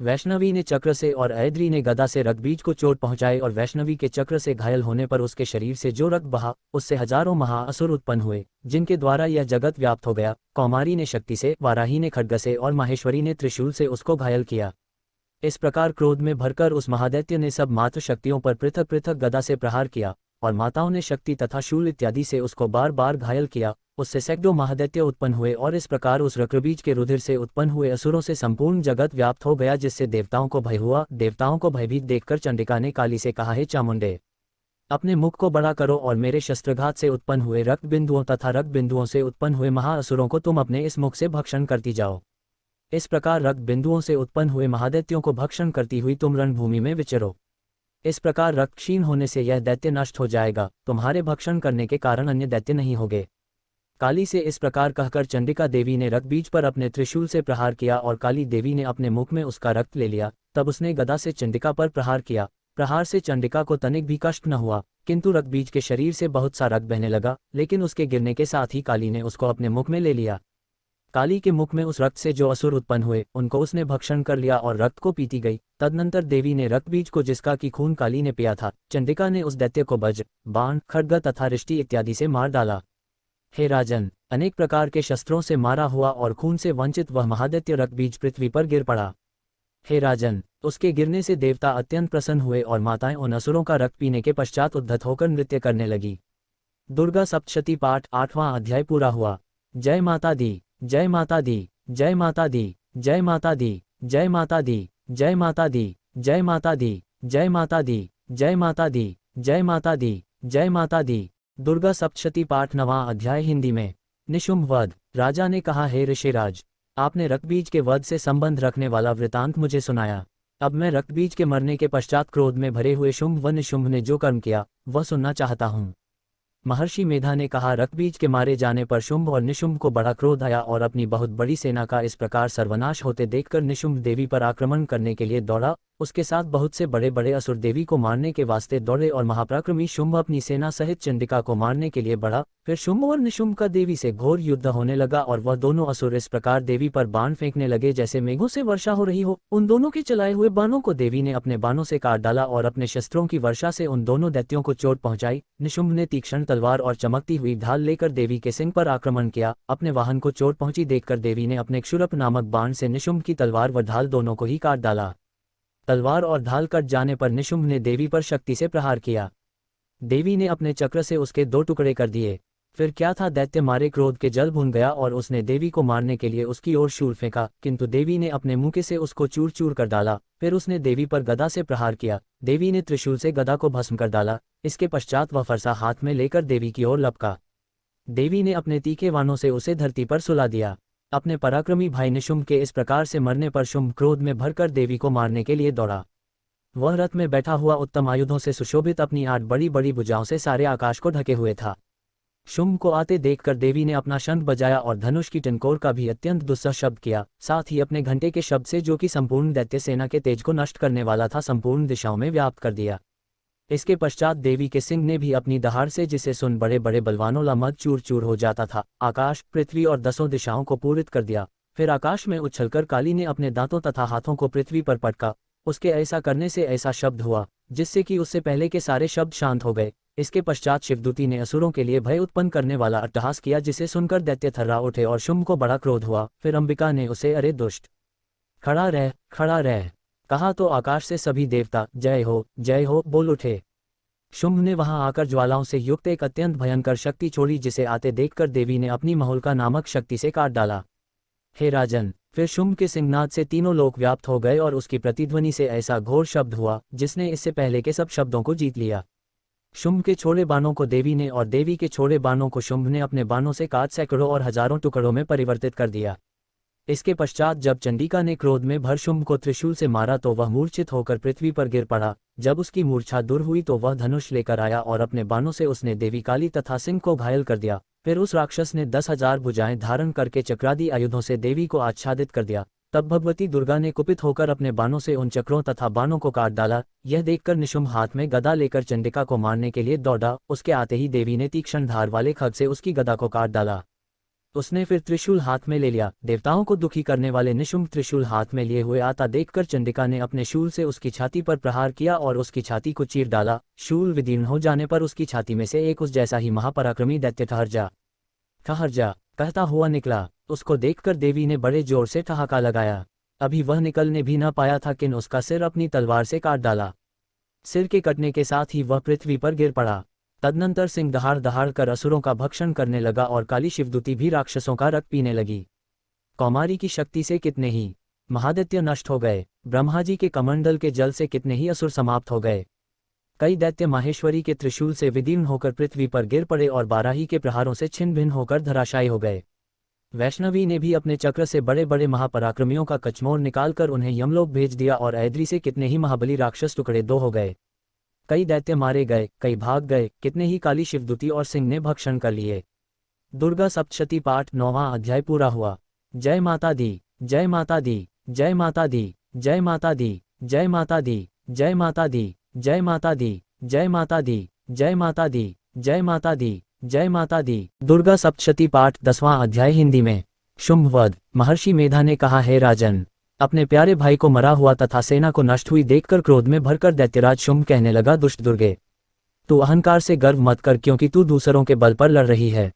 S2: वैष्णवी ने चक्र से और ऐद्री ने गदा से रक्तबीज को चोट पहुंचाई और वैष्णवी के चक्र से घायल होने पर उसके शरीर से जो रक्त बहा उससे हजारों महाअसुर उत्पन्न हुए, जिनके द्वारा यह जगत व्याप्त हो गया। कौमारी ने शक्ति से, वाराही ने खड्ग से और माहेश्वरी ने त्रिशूल से उसको घायल किया। इस प्रकार क्रोध में भरकर उस महादैत्य ने सब मात्र शक्तियों पर पृथक पृथक गदा से प्रहार किया और माताओं ने शक्ति तथा शूल इत्यादि से उसको बार बार घायल किया। उससे सैकड़ों महादैत्य उत्पन्न हुए और इस प्रकार उस रक्तबीज के रुधिर से उत्पन्न हुए असुरों से संपूर्ण जगत व्याप्त हो गया, जिससे देवताओं को भय हुआ। देवताओं को भयभीत देखकर चंडिका ने काली से कहा, हे चामुंडे, अपने मुख को बड़ा करो और मेरे शस्त्रघात से उत्पन्न हुए रक्त बिंदुओं तथा रक्त बिंदुओं से उत्पन्न हुए महाअसुरों को तुम अपने इस मुख से भक्षण करती जाओ। इस प्रकार रक्त बिंदुओं से उत्पन्न हुए महादैत्यों को भक्षण करती हुई तुम रणभूमि में विचरो। इस प्रकार रक्त क्षीण होने से यह दैत्य नष्ट हो जाएगा। तुम्हारे भक्षण करने के कारण अन्य दैत्य नहीं होंगे। काली से इस प्रकार कहकर चंडिका देवी ने रक्तबीज पर अपने त्रिशूल से प्रहार किया और काली देवी ने अपने मुख में उसका रक्त ले लिया। तब उसने गदा से चंडिका पर प्रहार किया। प्रहार से चंडिका को तनिक भी कष्ट न हुआ, किंतु रक्तबीज के शरीर से बहुत सा रक्त बहने लगा, लेकिन उसके गिरने के साथ ही काली ने उसको अपने मुख में ले लिया। काली के मुख में उस रक्त से जो असुर उत्पन्न हुए उनको उसने भक्षण कर लिया और रक्त को पीती गई। तदनंतर देवी ने रक्तबीज को, जिसका की खून काली ने पिया था, चंडिका ने उस दैत्य को वज्र, बाण, खड्ग तथा रिष्टि इत्यादि से मार डाला। हे राजन, अनेक प्रकार के शस्त्रों से मारा हुआ और खून से वंचित वह महादैत्य रक्तबीज पृथ्वी पर गिर पड़ा। हे राजन, उसके गिरने से देवता अत्यंत प्रसन्न हुए और माताएं उन असुरों का रक्त पीने के पश्चात उद्धत होकर नृत्य करने लगी। दुर्गा सप्तशती पाठ 8वां अध्याय पूरा हुआ। जय माता दी, जय माता दी, जय माता दी, जय माता दी, जय माता दी, जय माता दी, जय माता दी, जय माता दी, जय माता दी, जय माता दी, जय माता दी। दुर्गा सप्तशती पाठ 9वां अध्याय हिंदी में। निशुंभ वध। राजा ने कहा, हे ऋषिराज, आपने रक्तबीज के वध से संबंध रखने वाला वृतांत मुझे सुनाया। अब मैं रक्तबीज के मरने के पश्चात क्रोध में भरे हुए शुंभ व निशुंभ ने जो कर्म किया वह सुनना चाहता हूँ। महर्षि मेधा ने कहा, रक्तबीज के मारे जाने पर शुंभ और निशुंभ को बड़ा क्रोध आया और अपनी बहुत बड़ी सेना का इस प्रकार सर्वनाश होते देखकर निशुंभ देवी पर आक्रमण करने के लिए दौड़ा। उसके साथ बहुत से बड़े बड़े असुर देवी को मारने के वास्ते दौड़े और महापराक्रमी शुंभ अपनी सेना सहित चंडिका को मारने के लिए बढ़ा। फिर शुंभ और निशुंभ का देवी से घोर युद्ध होने लगा और वह दोनों असुर इस प्रकार देवी पर बाण फेंकने लगे जैसे मेघों से वर्षा हो रही हो। उन दोनों के चलाए हुए बाणों को देवी ने अपने बाणों से काट डाला और अपने शस्त्रों की वर्षा से उन दोनों दैत्यों को चोट पहुंचाई। निशुंभ ने तीक्ष्ण तलवार और चमकती हुई ढाल लेकर देवी के सिंह पर आक्रमण किया। अपने वाहन को चोट पहुंची देखकर देवी ने अपने क्षुरप नामक बाण से निशुंभ की तलवार व ढाल दोनों को ही काट डाला। तलवार और ढाल कट जाने पर निशुंभ ने देवी पर शक्ति से प्रहार किया। देवी ने अपने चक्र से उसके 2 टुकड़े कर दिए। फिर क्या था, दैत्य मारे क्रोध के जल भुन गया और उसने देवी को मारने के लिए उसकी ओर शूल फेंका, किंतु देवी ने अपने मुके से उसको चूर चूर कर डाला। फिर उसने देवी पर गदा से प्रहार किया। देवी ने त्रिशूल से गदा को भस्म कर डाला। इसके पश्चात वह फरसा हाथ में लेकर देवी की ओर लपका। देवी ने अपने तीखे वाणों से उसे धरती पर सुला दिया। अपने पराक्रमी भाई निशुंभ के इस प्रकार से मरने पर शुंभ क्रोध में भरकर देवी को मारने के लिए दौड़ा। वह रथ में बैठा हुआ उत्तम आयुधों से सुशोभित अपनी 8 बड़ी बड़ी भुजाओं से सारे आकाश को ढके हुए था। शुंभ को आते देखकर देवी ने अपना शंख बजाया और धनुष की टंकोर का भी अत्यंत दुस्सह शब्द किया। साथ ही अपने घंटे के शब्द से, जो कि संपूर्ण दैत्य सेना के तेज को नष्ट करने वाला था, संपूर्ण दिशाओं में व्याप्त कर दिया। इसके पश्चात देवी के सिंह ने भी अपनी दहाड़ से, जिसे सुन बड़े बड़े बलवानों ला मद चूर चूर हो जाता था, आकाश, पृथ्वी और 10 दिशाओं को पूरित कर दिया। फिर आकाश में उछलकर काली ने अपने दांतों तथा हाथों को पृथ्वी पर पटका। उसके ऐसा करने से ऐसा शब्द हुआ जिससे कि उससे पहले के सारे शब्द शांत हो गए। इसके पश्चात शिवदूती ने असुरों के लिए भय उत्पन्न करने वाला अट्टहास किया, जिसे सुनकर दैत्य थर्रा उठे और शुंभ को बड़ा क्रोध हुआ। फिर अंबिका ने उसे, अरे दुष्ट, खड़ा रह कहा तो आकाश से सभी देवता जय हो बोल उठे। शुंभ ने वहां आकर ज्वालाओं से युक्त एक अत्यंत भयंकर शक्ति छोड़ी, जिसे आते देखकर देवी ने अपनी महोल्का नामक शक्ति से काट डाला। हे राजन, फिर शुंभ के सिंहनाद से तीनों लोक व्याप्त हो गए और उसकी प्रतिध्वनि से ऐसा घोर शब्द हुआ जिसने इससे पहले के सब शब्दों को जीत लिया। शुंभ के छोड़े बाणों को देवी ने और देवी के छोड़े बाणों को शुंभ ने अपने बाणों से काट सैकड़ों और हजारों टुकड़ों में परिवर्तित कर दिया। इसके पश्चात जब चंडिका ने क्रोध में भर शुंभ को त्रिशूल से मारा तो वह मूर्छित होकर पृथ्वी पर गिर पड़ा। जब उसकी मूर्छा दूर हुई तो वह धनुष लेकर आया और अपने बाणों से उसने देवी काली तथा सिंह को घायल कर दिया। फिर उस राक्षस ने 10,000 भुजाएं धारण करके चक्रादि आयुधों से देवी को आच्छादित कर दिया। तब भगवती दुर्गा ने कुपित होकर अपने बाणों से उन चक्रों तथा बाणों को काट डाला। यह देखकर निशुंभ हाथ में गदा लेकर चंडिका को मारने के लिए दौड़ा। उसके आते ही देवी ने तीक्ष्ण धार वाले खड्ग से उसकी गदा को काट डाला। उसने फिर त्रिशूल हाथ में ले लिया। देवताओं को दुखी करने वाले निशुंभ त्रिशूल हाथ में लिए हुए आता देखकर चंडिका ने अपने शूल से उसकी छाती पर प्रहार किया और उसकी छाती को चीर डाला। शूल विदीर्ण हो जाने पर उसकी छाती में से एक उस जैसा ही महापराक्रमी दैत्य ठहर जा कहता हुआ निकला। उसको देखकर देवी ने बड़े जोर से ठहाका लगाया। अभी वह निकलने भी न पाया था कि उसका सिर अपनी तलवार से काट डाला। सिर के कटने के साथ ही वह पृथ्वी पर गिर पड़ा। तदनंतर सिंह दहाड़ दहाड़ कर असुरों का भक्षण करने लगा और काली शिवदूती भी राक्षसों का रक्त पीने लगी। कौमारी की शक्ति से कितने ही महादैत्य नष्ट हो गए। ब्रह्मा जी के कमंडल के जल से कितने ही असुर समाप्त हो गए। कई दैत्य माहेश्वरी के त्रिशूल से विदीर्ण होकर पृथ्वी पर गिर पड़े और बाराही के प्रहारों से छिन्न भिन्न होकर धराशायी हो गए। वैष्णवी ने भी अपने चक्र से बड़े बड़े महापराक्रमियों का कचमोर निकालकर उन्हें यमलोक भेज दिया और ऐद्री से कितने ही महाबली राक्षस टुकड़े दो हो गए। कई दैत्य मारे गए, कई भाग गए, कितने ही काली शिवदूती और सिंह ने भक्षण कर लिए। दुर्गा सप्तशती पाठ 9वां अध्याय पूरा हुआ। जय माता दी, जय माता दी, जय माता दी, जय माता दी, जय माता दी, जय माता दी, जय माता दी, जय माता दी, जय माता दी, जय माता दी, जय माता दी। दुर्गा सप्तशती पाठ 10वां अध्याय हिंदी में। शुंभवध। महर्षि मेधा ने कहा, हे राजन, अपने प्यारे भाई को मरा हुआ तथा सेना को नष्ट हुई देखकर क्रोध में भरकर दैत्यराज शुंभ कहने लगा, दुष्ट दुर्गे, तू अहंकार से गर्व मत कर क्योंकि तू दूसरों के बल पर लड़ रही है।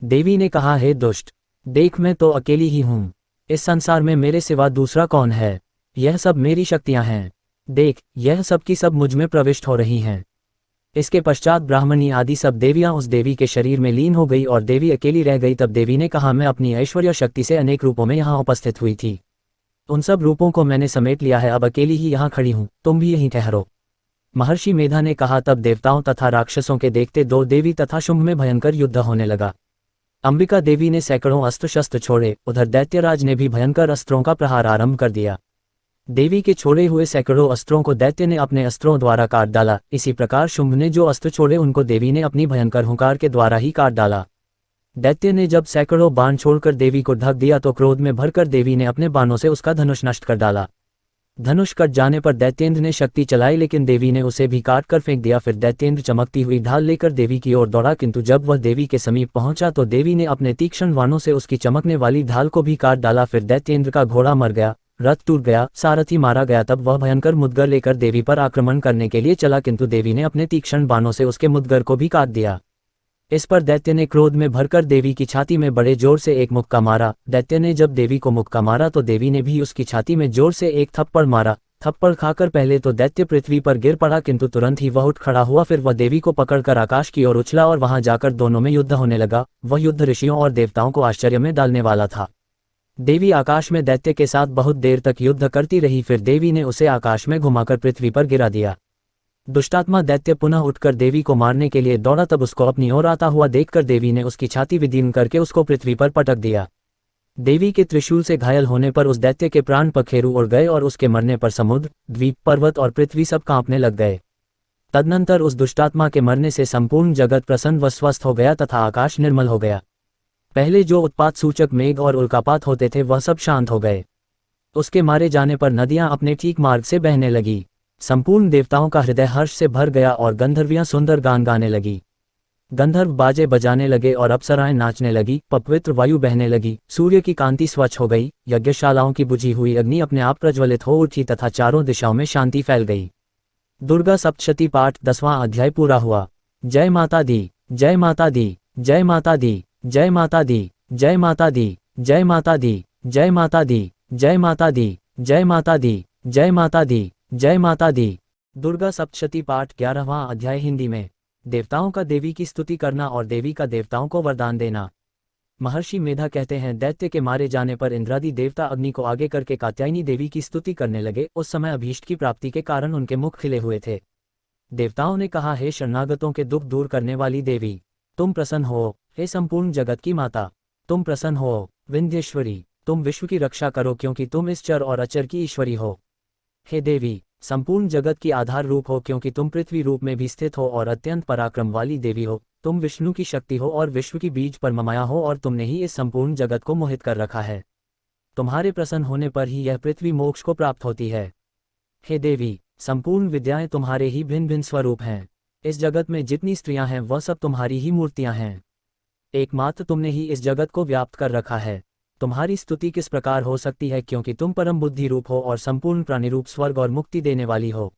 S2: देवी ने कहा, हे दुष्ट, देख मैं तो अकेली ही हूँ। इस संसार में मेरे सिवा दूसरा कौन है। यह सब मेरी शक्तियां हैं। देख, यह सब की सब मुझ में प्रविष्ट हो रही हैं। इसके पश्चात ब्राह्मणी आदि सब देवियां उस देवी के शरीर में लीन हो गई और देवी अकेली रह गई। तब देवी ने कहा, मैं अपनी ऐश्वर्य शक्ति से अनेक रूपों में यहाँ उपस्थित हुई थी। उन सब रूपों को मैंने समेट लिया है। अब अकेली ही यहाँ खड़ी हूँ, तुम भी यहीं ठहरो। महर्षि मेधा ने कहा। तब देवताओं तथा राक्षसों के देखते दो देवी तथा शुंभ में भयंकर युद्ध होने लगा। अंबिका देवी ने सैकड़ों अस्त्र शस्त्र छोड़े। उधर दैत्यराज ने भी भयंकर अस्त्रों का प्रहार आरंभ कर दिया। देवी के छोड़े हुए सैकड़ों अस्त्रों को दैत्य ने अपने अस्त्रों द्वारा काट डाला। इसी प्रकार शुंभ ने जो अस्त्र छोड़े उनको देवी ने अपनी भयंकर हुंकार के द्वारा ही काट डाला। दैत्य ने जब सैकड़ों बाण छोड़कर देवी को ढक दिया तो क्रोध में भरकर देवी ने अपने बाणों से उसका धनुष नष्ट कर डाला। धनुष कट जाने पर दैत्येंद्र ने शक्ति चलाई लेकिन देवी ने उसे भी काट कर फेंक दिया। फिर दैत्येंद्र चमकती हुई ढाल लेकर देवी की ओर दौड़ा, किंतु जब वह देवी के समीप पहुंचा तो देवी ने अपने तीक्ष्ण बाणों से उसकी चमकने वाली ढाल को भी काट डाला। फिर दैत्येंद्र का घोड़ा मर गया, रथ टूट गया, सारथी मारा गया। तब वह भयंकर मुद्गर लेकर देवी पर आक्रमण करने के लिए चला, किंतु देवी ने अपने तीक्ष्ण बाणों से उसके मुद्गर को भी काट दिया। इस पर दैत्य ने क्रोध में भरकर देवी की छाती में बड़े जोर से एक मुक्का मारा। दैत्य ने जब देवी को मुक्का मारा तो देवी ने भी उसकी छाती में जोर से एक थप्पड़ मारा। थप्पड़ खाकर पहले तो दैत्य पृथ्वी पर गिर पड़ा, किंतु तुरंत ही वह उठ खड़ा हुआ। फिर वह देवी को पकड़कर आकाश की ओर उछला और वहां जाकर दोनों में युद्ध होने लगा। वह युद्ध ऋषियों और देवताओं को आश्चर्य में डालने वाला था। देवी आकाश में दैत्य के साथ बहुत देर तक युद्ध करती रही। फिर देवी ने उसे आकाश में घुमाकर पृथ्वी पर गिरा दिया। दुष्टात्मा दैत्य पुनः उठकर देवी को मारने के लिए दौड़ा। तब उसको अपनी ओर आता हुआ देखकर देवी ने उसकी छाती विदीर्ण करके उसको पृथ्वी पर पटक दिया। देवी के त्रिशूल से घायल होने पर उस दैत्य के प्राण पखेरु उड़ गए और उसके मरने पर समुद्र, द्वीप, पर्वत और पृथ्वी सब कांपने लग गए। तदनंतर उस दुष्टात्मा के मरने से संपूर्ण जगत प्रसन्न व स्वस्थ हो गया तथा आकाश निर्मल हो गया। पहले जो उत्पात सूचक मेघ और उल्कापात होते थे वह सब शांत हो गए। उसके मारे जाने पर नदियां अपने ठीक मार्ग से बहने लगी। संपूर्ण देवताओं का हृदय हर्ष से भर गया और गंधर्वियां सुंदर गान गाने लगी। गंधर्व बाजे बजाने लगे और अप्सराएं नाचने लगी। पवित्र वायु बहने लगी। सूर्य की कांति स्वच्छ हो गई। यज्ञशालाओं की बुझी हुई अग्नि अपने आप प्रज्वलित हो उठी तथा चारों दिशाओं में शांति फैल गई। दुर्गा सप्तशती पाठ 10वां अध्याय पूरा हुआ। जय माता दी, जय माता दी, जय माता दी, जय माता दी, जय माता दी, जय माता दी, जय माता दी, जय माता दी, जय माता दी, जय माता दी, जय माता दी। दुर्गा सप्तशती पाठ 11वां अध्याय हिंदी में। देवताओं का देवी की स्तुति करना और देवी का देवताओं को वरदान देना। महर्षि मेधा कहते हैं, दैत्य के मारे जाने पर इंद्रादि देवता अग्नि को आगे करके कात्यायनी देवी की स्तुति करने लगे। उस समय अभीष्ट की प्राप्ति के कारण उनके मुख खिले हुए थे। देवताओं ने कहा, हे शरणागतों के दुख दूर करने वाली देवी, तुम प्रसन्न हो। हे संपूर्ण जगत की माता, तुम प्रसन्न हो। विंध्येश्वरी, तुम विश्व की रक्षा करो क्योंकि तुम इस चर और अचर की ईश्वरी हो। हे देवी, संपूर्ण जगत की आधार रूप हो क्योंकि तुम पृथ्वी रूप में भी स्थित हो और अत्यंत पराक्रम वाली देवी हो। तुम विष्णु की शक्ति हो और विश्व की बीज पर ममाया हो और तुमने ही इस संपूर्ण जगत को मोहित कर रखा है। तुम्हारे प्रसन्न होने पर ही यह पृथ्वी मोक्ष को प्राप्त होती है। हे देवी, संपूर्ण विद्याएं तुम्हारे ही भिन्न भिन्न स्वरूप हैं। इस जगत में जितनी स्त्रियां हैं वह सब तुम्हारी ही मूर्तियां हैं। एकमात्र तुमने ही इस जगत को व्याप्त कर रखा है। तुम्हारी स्तुति किस प्रकार हो सकती है क्योंकि तुम परम बुद्धि रूप हो और संपूर्ण प्राणी रूप स्वर्ग और मुक्ति देने वाली हो।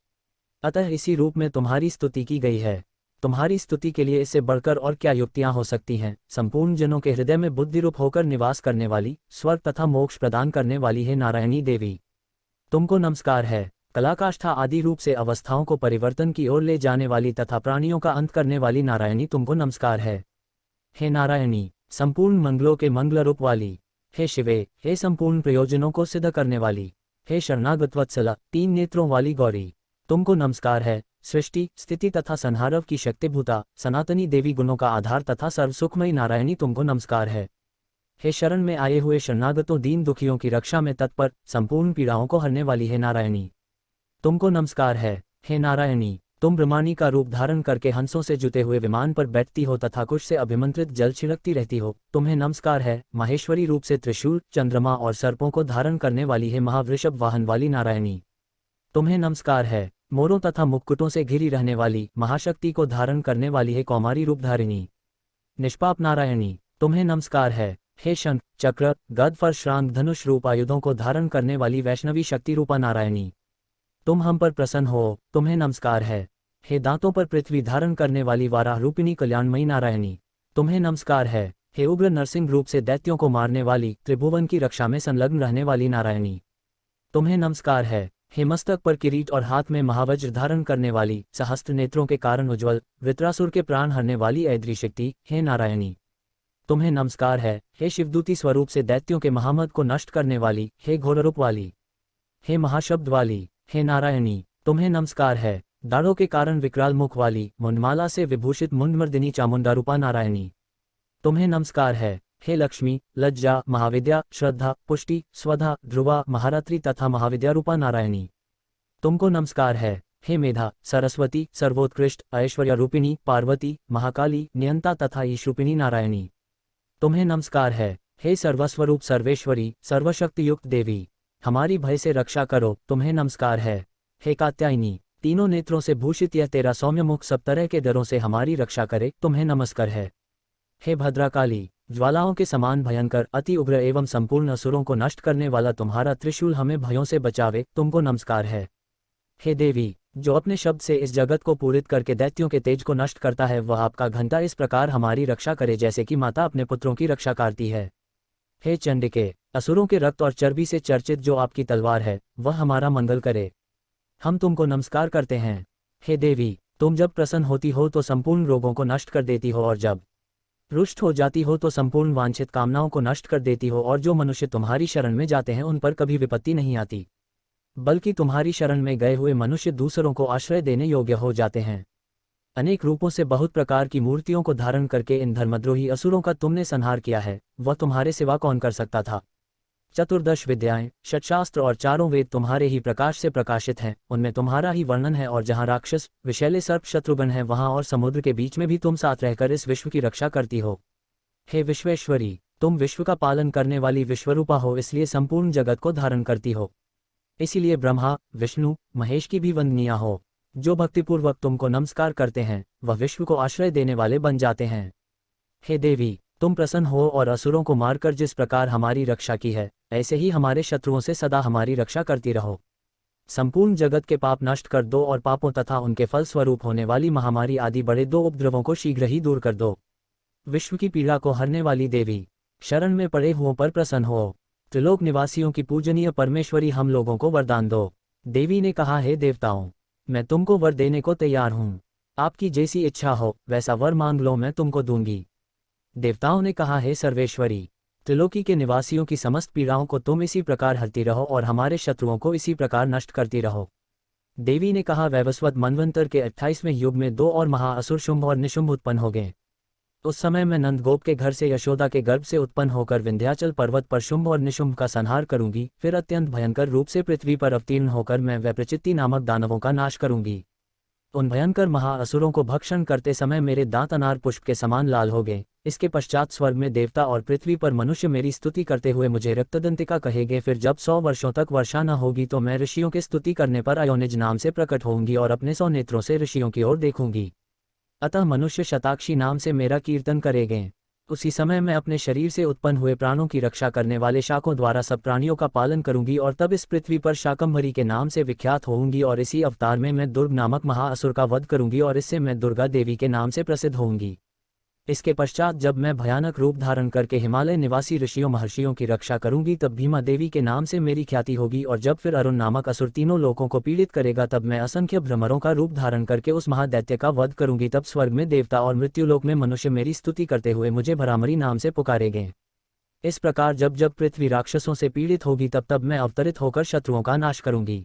S2: अतः इसी रूप में तुम्हारी स्तुति की गई है। तुम्हारी स्तुति के लिए इससे बढ़कर और क्या युक्तियां हो सकती हैं। संपूर्ण जनों के हृदय में बुद्धि रूप होकर निवास करने वाली, स्वर्ग तथा मोक्ष प्रदान करने वाली है नारायणी देवी, तुमको नमस्कार है। कलाकाष्ठा आदि रूप से अवस्थाओं को परिवर्तन की ओर ले जाने वाली तथा प्राणियों का अंत करने वाली नारायणी तुमको नमस्कार है। हे नारायणी, संपूर्ण मंगलों के मंगल रूप वाली, हे शिवे, हे संपूर्ण प्रयोजनों को सिद्ध करने वाली, हे शरणागत वत्सला, 3 नेत्रों वाली गौरी, तुमको नमस्कार है। सृष्टि, स्थिति तथा संहारव की शक्तिभूता, सनातनी देवी, गुणों का आधार तथा सर्वसुखमयी नारायणी तुमको नमस्कार है। हे शरण में आए हुए शरणागतों दीन दुखियों की रक्षा में तत्पर, संपूर्ण पीड़ाओं को हरने वाली है नारायणी, तुमको नमस्कार है। हे नारायणी, तुम ब्रह्माणी का रूप धारण करके हंसों से जुते हुए विमान पर बैठती हो तथा कुश से अभिमंत्रित जल छिड़कती रहती हो, तुम्हें नमस्कार है। माहेश्वरी रूप से त्रिशूल, चंद्रमा और सर्पों को धारण करने वाली है महावृषभ वाहन वाली नारायणी, तुम्हें नमस्कार है। मोरों तथा मुक्कुटों से घिरी रहने वाली, महाशक्ति को धारण करने वाली है कौमारी रूपधारिणी, निष्पाप नारायणी, तुम्हें नमस्कार है। हे शंख, चक्र, गद, परशुराम, धनुष रूप आयुधों को धारण करने वाली वैष्णवी शक्ति रूपा नारायणी, तुम हम पर प्रसन्न हो, तुम्हें नमस्कार है। हे दांतों पर पृथ्वी धारण करने वाली वाराह रूपिणी कल्याणमयी नारायणी, तुम्हें नमस्कार है। हे उग्र नरसिंह रूप से दैत्यों को मारने वाली, त्रिभुवन की रक्षा में संलग्न रहने वाली नारायणी, तुम्हें नमस्कार है। हे मस्तक पर किरीट और हाथ में महावज्र धारण करने वाली, सहस्त्र नेत्रों के कारण उज्ज्वल, वृत्रासुर के प्राण हरने वाली ऐद्री शक्ति, हे नारायणी, तुम्हें नमस्कार है। हे शिवदूती स्वरूप से दैत्यों के महामद को नष्ट करने वाली, हे घोररूप वाली, हे महाशब्द वाली, हे नारायणी, तुम्हें नमस्कार है। दाढ़ों के कारण विकराल मुख वाली, मुंडमाला से विभूषित मुंडमर्दिनी चामुंडा रूपा नारायणी, तुम्हें नमस्कार है। हे लक्ष्मी, लज्जा, महाविद्या, श्रद्धा, पुष्टि, स्वधा, ध्रुवा, महारात्रि तथा महाविद्या रूपा नारायणी, तुमको नमस्कार है। हे मेधा, सरस्वती, सर्वोत्कृष्ट, ऐश्वर्या रूपिणी, पार्वती, महाकाली, नियंता तथा ईश रूपिणी नारायणी, तुम्हें नमस्कार है। हे सर्वस्वरूप सर्वेश्वरी, सर्वशक्ति युक्त देवी, हमारी भय से रक्षा करो, तुम्हें नमस्कार है। हे कात्यायनी, तीनों नेत्रों से भूषित यह तेरा सौम्य मुख सब तरह के डरों से हमारी रक्षा करे, तुम्हें नमस्कार है। हे भद्राकाली, ज्वालाओं के समान भयंकर, अति उग्र एवं संपूर्ण असुरों को नष्ट करने वाला तुम्हारा त्रिशूल हमें भयों से बचावे, तुमको नमस्कार है। हे देवी, जो अपने शब्द से इस जगत को पूरित करके दैत्यों के तेज को नष्ट करता है, वह आपका घंटा इस प्रकार हमारी रक्षा करे जैसे कि माता अपने पुत्रों की रक्षा करती है। हे चंडिके, असुरों के रक्त और चर्बी से चर्चित जो आपकी तलवार है, वह हमारा मंगल करे, हम तुमको नमस्कार करते हैं। हे देवी, तुम जब प्रसन्न होती हो तो संपूर्ण रोगों को नष्ट कर देती हो और जब रुष्ट हो जाती हो तो संपूर्ण वांछित कामनाओं को नष्ट कर देती हो, और जो मनुष्य तुम्हारी शरण में जाते हैं उन पर कभी विपत्ति नहीं आती, बल्कि तुम्हारी शरण में गए हुए मनुष्य दूसरों को आश्रय देने योग्य हो जाते हैं। अनेक रूपों से बहुत प्रकार की मूर्तियों को धारण करके इन धर्मद्रोही असुरों का तुमने संहार किया है, वह तुम्हारे सिवा कौन कर सकता था। चतुर्दश विद्याएं, षट्शास्त्र और चारों वेद तुम्हारे ही प्रकाश से प्रकाशित हैं, उनमें तुम्हारा ही वर्णन है, और जहाँ राक्षस, विषैले सर्प, शत्रुघ्न है, वहाँ और समुद्र के बीच में भी तुम साथ रहकर इस विश्व की रक्षा करती हो। हे विश्वेश्वरी, तुम विश्व का पालन करने वाली विश्वरूपा हो, इसलिए संपूर्ण जगत को धारण करती हो। इसीलिए ब्रह्मा, विष्णु, महेश की भी वंदनीय हो। जो भक्तिपूर्वक तुमको नमस्कार करते हैं, वह विश्व को आश्रय देने वाले बन जाते हैं। हे देवी, तुम प्रसन्न हो और असुरों को मारकर जिस प्रकार हमारी रक्षा की है, ऐसे ही हमारे शत्रुओं से सदा हमारी रक्षा करती रहो। संपूर्ण जगत के पाप नष्ट कर दो और पापों तथा उनके फल स्वरूप होने वाली महामारी आदि बड़े 2 उपद्रवों को शीघ्र ही दूर कर दो। विश्व की पीड़ा को हरने वाली देवी, शरण में पड़े हुओं पर प्रसन्न हो। त्रिलोक निवासियों की पूजनीय परमेश्वरी, हम लोगों को वरदान दो। देवी ने कहा, हे देवताओं, मैं तुमको वर देने को तैयार हूँ। आपकी जैसी इच्छा हो वैसा वर मांग लो, मैं तुमको दूंगी। देवताओं ने कहा, हे सर्वेश्वरी, त्रिलोकी के निवासियों की समस्त पीड़ाओं को तुम इसी प्रकार हरती रहो और हमारे शत्रुओं को इसी प्रकार नष्ट करती रहो। देवी ने कहा, वैवस्वत मनवंतर के 28वें युग में 2 और महाअसुर शुंभ और निशुंभ उत्पन्न हो गए। उस समय मैं नंदगोप के घर से यशोदा के गर्भ से उत्पन्न होकर विंध्याचल पर्वत पर शुंभ और निशुंभ का संहार करूंगी, फिर अत्यंत भयंकर रूप से पृथ्वी पर अवतीर्ण होकर मैं वैप्रचित्ति नामक दानवों का नाश करूंगी। उन भयंकर महाअसुरों को भक्षण करते समय मेरे दांत अनार पुष्प के समान लाल हो गए। इसके पश्चात स्वर्ग में देवता और पृथ्वी पर मनुष्य मेरी स्तुति करते हुए मुझे रक्तदंतिका कहेंगे। फिर जब 100 वर्षों तक वर्षा न होगी तो मैं ऋषियों की स्तुति करने पर अयोनिज नाम से प्रकट होंगी और अपने 100 नेत्रों से ऋषियों की ओर देखूंगी। अतः मनुष्य शताक्षी नाम से मेरा कीर्तन करेंगे। उसी समय मैं अपने शरीर से उत्पन्न हुए प्राणों की रक्षा करने वाले शाकों द्वारा सब प्राणियों का पालन करूंगी और तब इस पृथ्वी पर शाकंभरी के नाम से विख्यात होऊंगी और इसी अवतार में मैं दुर्ग नामक महाअसुर का वध करूंगी और इससे मैं दुर्गा देवी के नाम से प्रसिद्ध होऊंगी। इसके पश्चात जब मैं भयानक रूप धारण करके हिमालय निवासी ऋषियों महर्षियों की रक्षा करूंगी तब भीमा देवी के नाम से मेरी ख्याति होगी और जब फिर अरुण नामक असुर तीनों लोकों को पीड़ित करेगा तब मैं असंख्य भ्रमरों का रूप धारण करके उस महादैत्य का वध करूंगी। तब स्वर्ग में देवता और मृत्युलोक में मनुष्य मेरी स्तुति करते हुए मुझे भरामरी नाम से पुकारेंगे। इस प्रकार जब जब पृथ्वी राक्षसों से पीड़ित होगी तब तब मैं अवतरित होकर शत्रुओं का नाश करूंगी।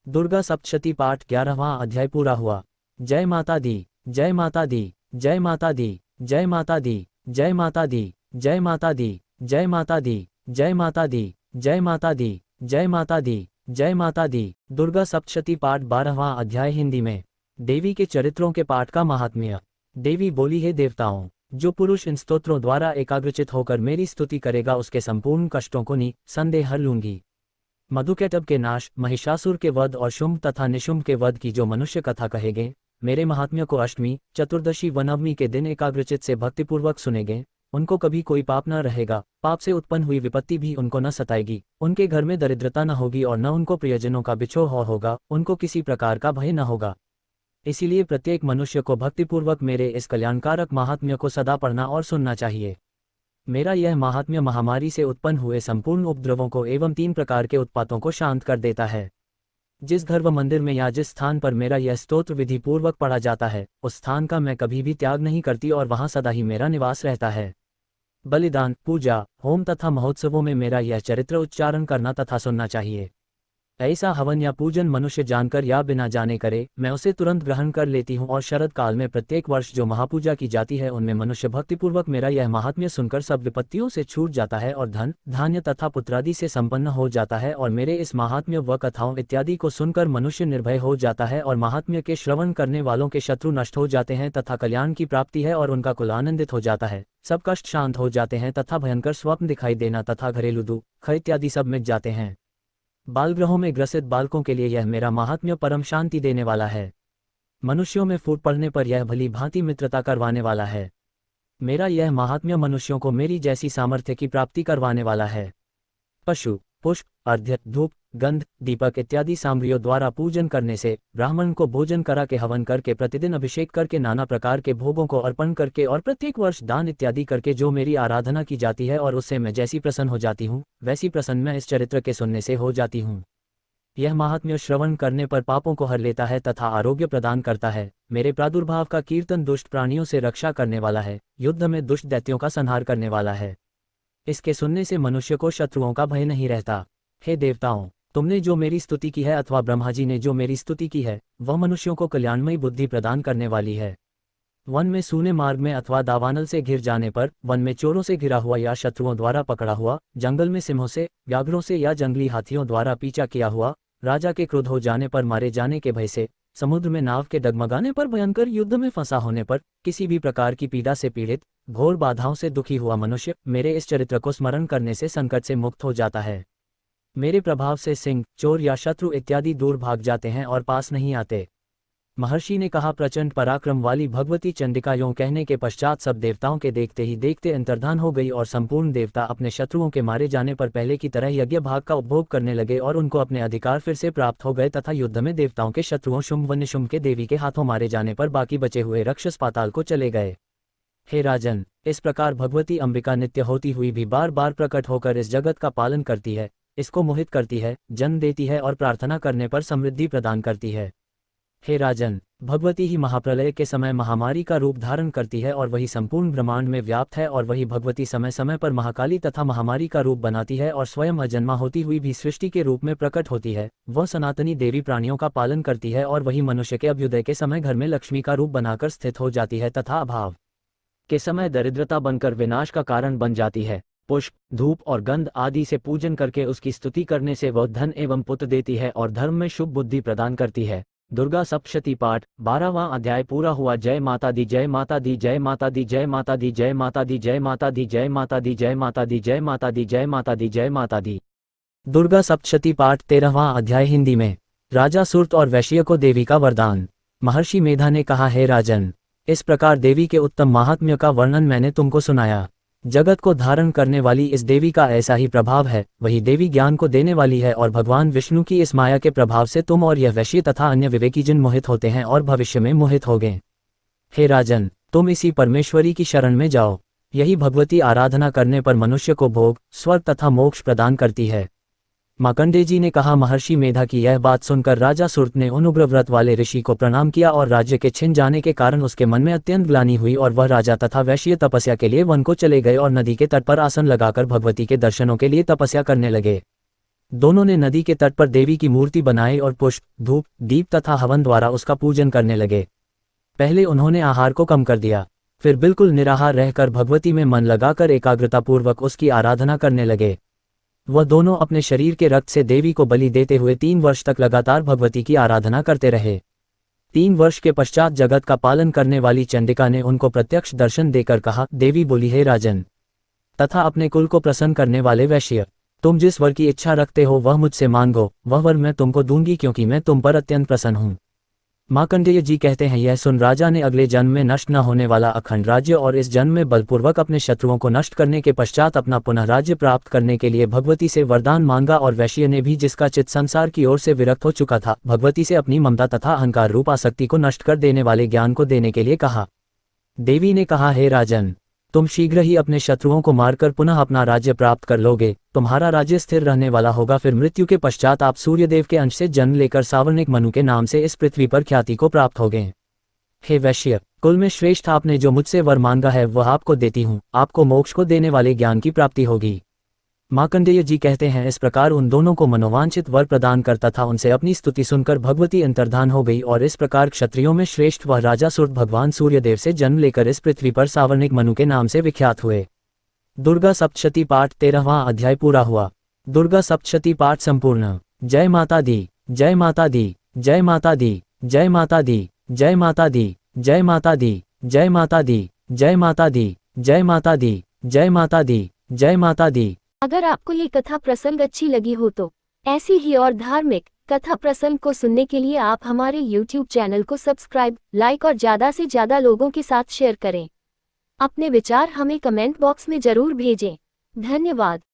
S2: दुर्गा सप्तशती पाठ 11वां अध्याय पूरा हुआ। जय माता दी, जय माता दी, जय माता दी, जय माता दी, जय माता दी, जय माता दी, जय माता दी, जय माता दी, जय माता दी, जय माता दी, जय माता दी। दुर्गा सप्तशती पाठ 12वां अध्याय हिंदी में। देवी के चरित्रों के पाठ का महात्म्य। देवी बोली, हे देवताओं, जो पुरुष इन स्तोत्रों द्वारा एकाग्रचित होकर मेरी स्तुति करेगा उसके संपूर्ण कष्टों को निसंदेह हर लूंगी। मधुकैटभ के नाश, महिषासुर के वध और शुंभ तथा निशुंभ के वध की जो मनुष्य कथा कहेंगे, मेरे महात्म्य को अष्टमी, चतुर्दशी व नवमी के दिन एकाग्रचित से भक्तिपूर्वक सुनेंगे, उनको कभी कोई पाप न रहेगा। पाप से उत्पन्न हुई विपत्ति भी उनको न सताएगी। उनके घर में दरिद्रता न होगी और न उनको प्रियजनों का बिछोह होगा। उनको किसी प्रकार का भय न होगा। इसीलिए प्रत्येक मनुष्य को भक्तिपूर्वक मेरे इस कल्याणकारक महात्म्य को सदा पढ़ना और सुनना चाहिए। मेरा यह महात्म्य महामारी से उत्पन्न हुए संपूर्ण उपद्रवों को एवं 3 प्रकार के उत्पातों को शांत कर देता है। जिस घर व मंदिर में या जिस स्थान पर मेरा यह स्तोत्र विधि पूर्वक पढ़ा जाता है, उस स्थान का मैं कभी भी त्याग नहीं करती और वहां सदा ही मेरा निवास रहता है। बलिदान, पूजा, होम तथा महोत्सवों में मेरा यह चरित्र उच्चारण करना तथा सुनना चाहिए। ऐसा हवन या पूजन मनुष्य जानकर या बिना जाने करे, मैं उसे तुरंत ग्रहण कर लेती हूँ। और शरद काल में प्रत्येक वर्ष जो महापूजा की जाती है उनमें मनुष्य भक्तिपूर्वक मेरा यह महात्म्य सुनकर सब विपत्तियों से छूट जाता है और धन धान्य तथा पुत्रादि से संपन्न हो जाता है। और मेरे इस महात्म्य व कथाओं इत्यादि को सुनकर मनुष्य निर्भय हो जाता है और महात्म्य के श्रवण करने वालों के शत्रु नष्ट हो जाते हैं तथा कल्याण की प्राप्ति है और उनका कुल आनंदित हो जाता है। सब कष्ट शांत हो जाते हैं तथा भयंकर स्वप्न दिखाई देना तथा घरेलू दुख इत्यादि सब मिट जाते हैं। बालगृहों में ग्रसित बालकों के लिए यह मेरा महात्म्य परम शांति देने वाला है। मनुष्यों में फूट पड़ने पर यह भली भांति मित्रता करवाने वाला है। मेरा यह महात्म्य मनुष्यों को मेरी जैसी सामर्थ्य की प्राप्ति करवाने वाला है। पशु, पुष्प, अर्घ्य, धूप, गंध, दीपक इत्यादि सामग्रियों द्वारा पूजन करने से, ब्राह्मण को भोजन करा के हवन करके, प्रतिदिन अभिषेक करके, नाना प्रकार के भोगों को अर्पण करके और प्रत्येक वर्ष दान इत्यादि करके जो मेरी आराधना की जाती है और उससे मैं जैसी प्रसन्न हो जाती हूँ, वैसी प्रसन्न मैं इस चरित्र के सुनने से हो जाती हूँ। यह महात्म्य श्रवण करने पर पापों को हर लेता है तथा आरोग्य प्रदान करता है। मेरे प्रादुर्भाव का कीर्तन दुष्ट प्राणियों से रक्षा करने वाला है, युद्ध में दुष्ट दैत्यों का संहार करने वाला है। इसके सुनने से मनुष्य को शत्रुओं का भय नहीं रहता। हे देवताओं, तुमने जो मेरी स्तुति की है अथवा ब्रह्मा जी ने जो मेरी स्तुति की है, वह मनुष्यों को कल्याणमयी बुद्धि प्रदान करने वाली है। वन में सूने मार्ग में अथवा दावानल से घिर जाने पर, वन में चोरों से घिरा हुआ या शत्रुओं द्वारा पकड़ा हुआ, जंगल में सिंहों से, व्याघ्रों से या जंगली हाथियों द्वारा पीछा किया हुआ, राजा के क्रोध हो जाने पर, मारे जाने के भय से, समुद्र में नाव के डगमगाने पर, भयंकर युद्ध में फंसा होने पर, किसी भी प्रकार की पीड़ा से पीड़ित, घोर बाधाओं से दुखी हुआ मनुष्य मेरे इस चरित्र को स्मरण करने से संकट से मुक्त हो जाता है। मेरे प्रभाव से सिंह, चोर या शत्रु इत्यादि दूर भाग जाते हैं और पास नहीं आते। महर्षि ने कहा, प्रचंड पराक्रम वाली भगवती चंडिका यों कहने के पश्चात सब देवताओं के देखते ही देखते अंतर्धान हो गई और संपूर्ण देवता अपने शत्रुओं के मारे जाने पर पहले की तरह यज्ञ भाग का उपभोग करने लगे और उनको अपने अधिकार फिर से प्राप्त हो गए तथा युद्ध में देवताओं के शत्रुओं शुंभ व निशुंभ के देवी के हाथों मारे जाने पर बाकी बचे हुए राक्षस पाताल को चले गए। हे राजन, इस प्रकार भगवती अंबिका नित्य होती हुई भी बार बार प्रकट होकर इस जगत का पालन करती है, इसको मोहित करती है, जन्म देती है और प्रार्थना करने पर समृद्धि प्रदान करती है। हे राजन, भगवती ही महाप्रलय के समय महामारी का रूप धारण करती है और वही संपूर्ण ब्रह्मांड में व्याप्त है और वही भगवती समय समय पर महाकाली तथा महामारी का रूप बनाती है और स्वयं अजन्मा होती हुई भी सृष्टि के रूप में प्रकट होती है। वह सनातनी देवी प्राणियों का पालन करती है और वही मनुष्य के अभ्युदय के समय घर में लक्ष्मी का रूप बनाकर स्थित हो जाती है तथा अभाव के समय दरिद्रता बनकर विनाश का कारण बन जाती है। पुष्प, धूप और गंध आदि से पूजन करके उसकी स्तुति करने से वह धन एवं पुत्र देती है और धर्म में शुभ बुद्धि प्रदान करती है। दुर्गा सप्तशती पाठ 12वां अध्याय पूरा हुआ। जय माता दी, जय माता दी, जय माता दी, जय माता दी, जय माता दी, जय माता दी, जय माता दी, जय माता दी, जय माता दी, जय माता दी, जय माता दी। दुर्गा सप्तशती पाठ 13वां अध्याय हिंदी में। राजा सुरत और वैश्य को देवी का वरदान। महर्षि मेधा ने कहा, हे राजन, इस प्रकार देवी के उत्तम महात्म्य का वर्णन मैंने तुमको सुनाया। जगत को धारण करने वाली इस देवी का ऐसा ही प्रभाव है। वही देवी ज्ञान को देने वाली है और भगवान विष्णु की इस माया के प्रभाव से तुम और यह वैश्य तथा अन्य विवेकी जन मोहित होते हैं और भविष्य में मोहित होगे। हे राजन, तुम इसी परमेश्वरी की शरण में जाओ। यही भगवती आराधना करने पर मनुष्य को भोग, स्वर्ग तथा मोक्ष प्रदान करती है। मार्कंडेय जी ने कहा, महर्षि मेधा की यह बात सुनकर राजा सुरत ने उन उग्र व्रत वाले ऋषि को प्रणाम किया और राज्य के छिन जाने के कारण उसके मन में अत्यंत ग्लानि हुई और वह राजा तथा वैश्य तपस्या के लिए वन को चले गए और नदी के तट पर आसन लगाकर भगवती के दर्शनों के लिए तपस्या करने लगे। दोनों ने नदी के तट पर देवी की मूर्ति बनाई और पुष्प, धूप, दीप तथा हवन द्वारा उसका पूजन करने लगे। पहले उन्होंने आहार को कम कर दिया, फिर बिल्कुल निराहार रहकर भगवती में मन लगाकर एकाग्रतापूर्वक उसकी आराधना करने लगे। वह दोनों अपने शरीर के रक्त से देवी को बलि देते हुए 3 वर्ष तक लगातार भगवती की आराधना करते रहे। 3 वर्ष के पश्चात जगत का पालन करने वाली चंडिका ने उनको प्रत्यक्ष दर्शन देकर कहा, देवी बोली, हे राजन तथा अपने कुल को प्रसन्न करने वाले वैश्य, तुम जिस वर की इच्छा रखते हो वह मुझसे मांगो, वह वर मैं तुमको दूंगी क्योंकि मैं तुम पर अत्यंत प्रसन्न हूँ। मार्कंडेय जी कहते हैं, यह सुन राजा ने अगले जन्म में नष्ट न होने वाला अखंड राज्य और इस जन्म में बलपूर्वक अपने शत्रुओं को नष्ट करने के पश्चात अपना पुनः राज्य प्राप्त करने के लिए भगवती से वरदान मांगा और वैश्य ने भी, जिसका चित्त संसार की ओर से विरक्त हो चुका था, भगवती से अपनी ममता तथा अहंकार रूप आसक्ति को नष्ट कर देने वाले ज्ञान को देने के लिए कहा। देवी ने कहा, हे राजन, तुम शीघ्र ही अपने शत्रुओं को मारकर पुनः अपना राज्य प्राप्त कर लोगे। तुम्हारा राज्य स्थिर रहने वाला होगा। फिर मृत्यु के पश्चात आप सूर्यदेव के अंश से जन्म लेकर सावर्णिक मनु के नाम से इस पृथ्वी पर ख्याति को प्राप्त होगे। हे वैश्य, कुल में श्रेष्ठ आपने जो मुझसे वर मांगा है वह आपको देती हूँ। आपको मोक्ष को देने वाले ज्ञान की प्राप्ति होगी। मार्कंडेय जी कहते हैं, इस प्रकार उन दोनों को मनोवांछित वर प्रदान करता था। उनसे अपनी स्तुति सुनकर भगवती अंतर्धान हो गई और इस प्रकार क्षत्रियों में श्रेष्ठ वह राजा सुरत भगवान सूर्यदेव से जन्म लेकर इस पृथ्वी पर सावर्णिक मनु के नाम से विख्यात हुए। दुर्गा सप्तशती पाठ 13वां अध्याय पूरा हुआ। दुर्गा सप्तशती पाठ संपूर्ण। जय माता दी, जय माता दी, जय माता दी, जय माता दी, जय माता दी, जय माता दी, जय माता दी, जय माता दी, जय माता दी, जय माता दी, जय माता दी।
S1: अगर आपको ये कथा प्रसंग अच्छी लगी हो तो ऐसी ही और धार्मिक कथा प्रसंग को सुनने के लिए आप हमारे YouTube चैनल को सब्सक्राइब, लाइक और ज़्यादा से ज़्यादा लोगों के साथ शेयर करें। अपने विचार हमें कमेंट बॉक्स में जरूर भेजें। धन्यवाद।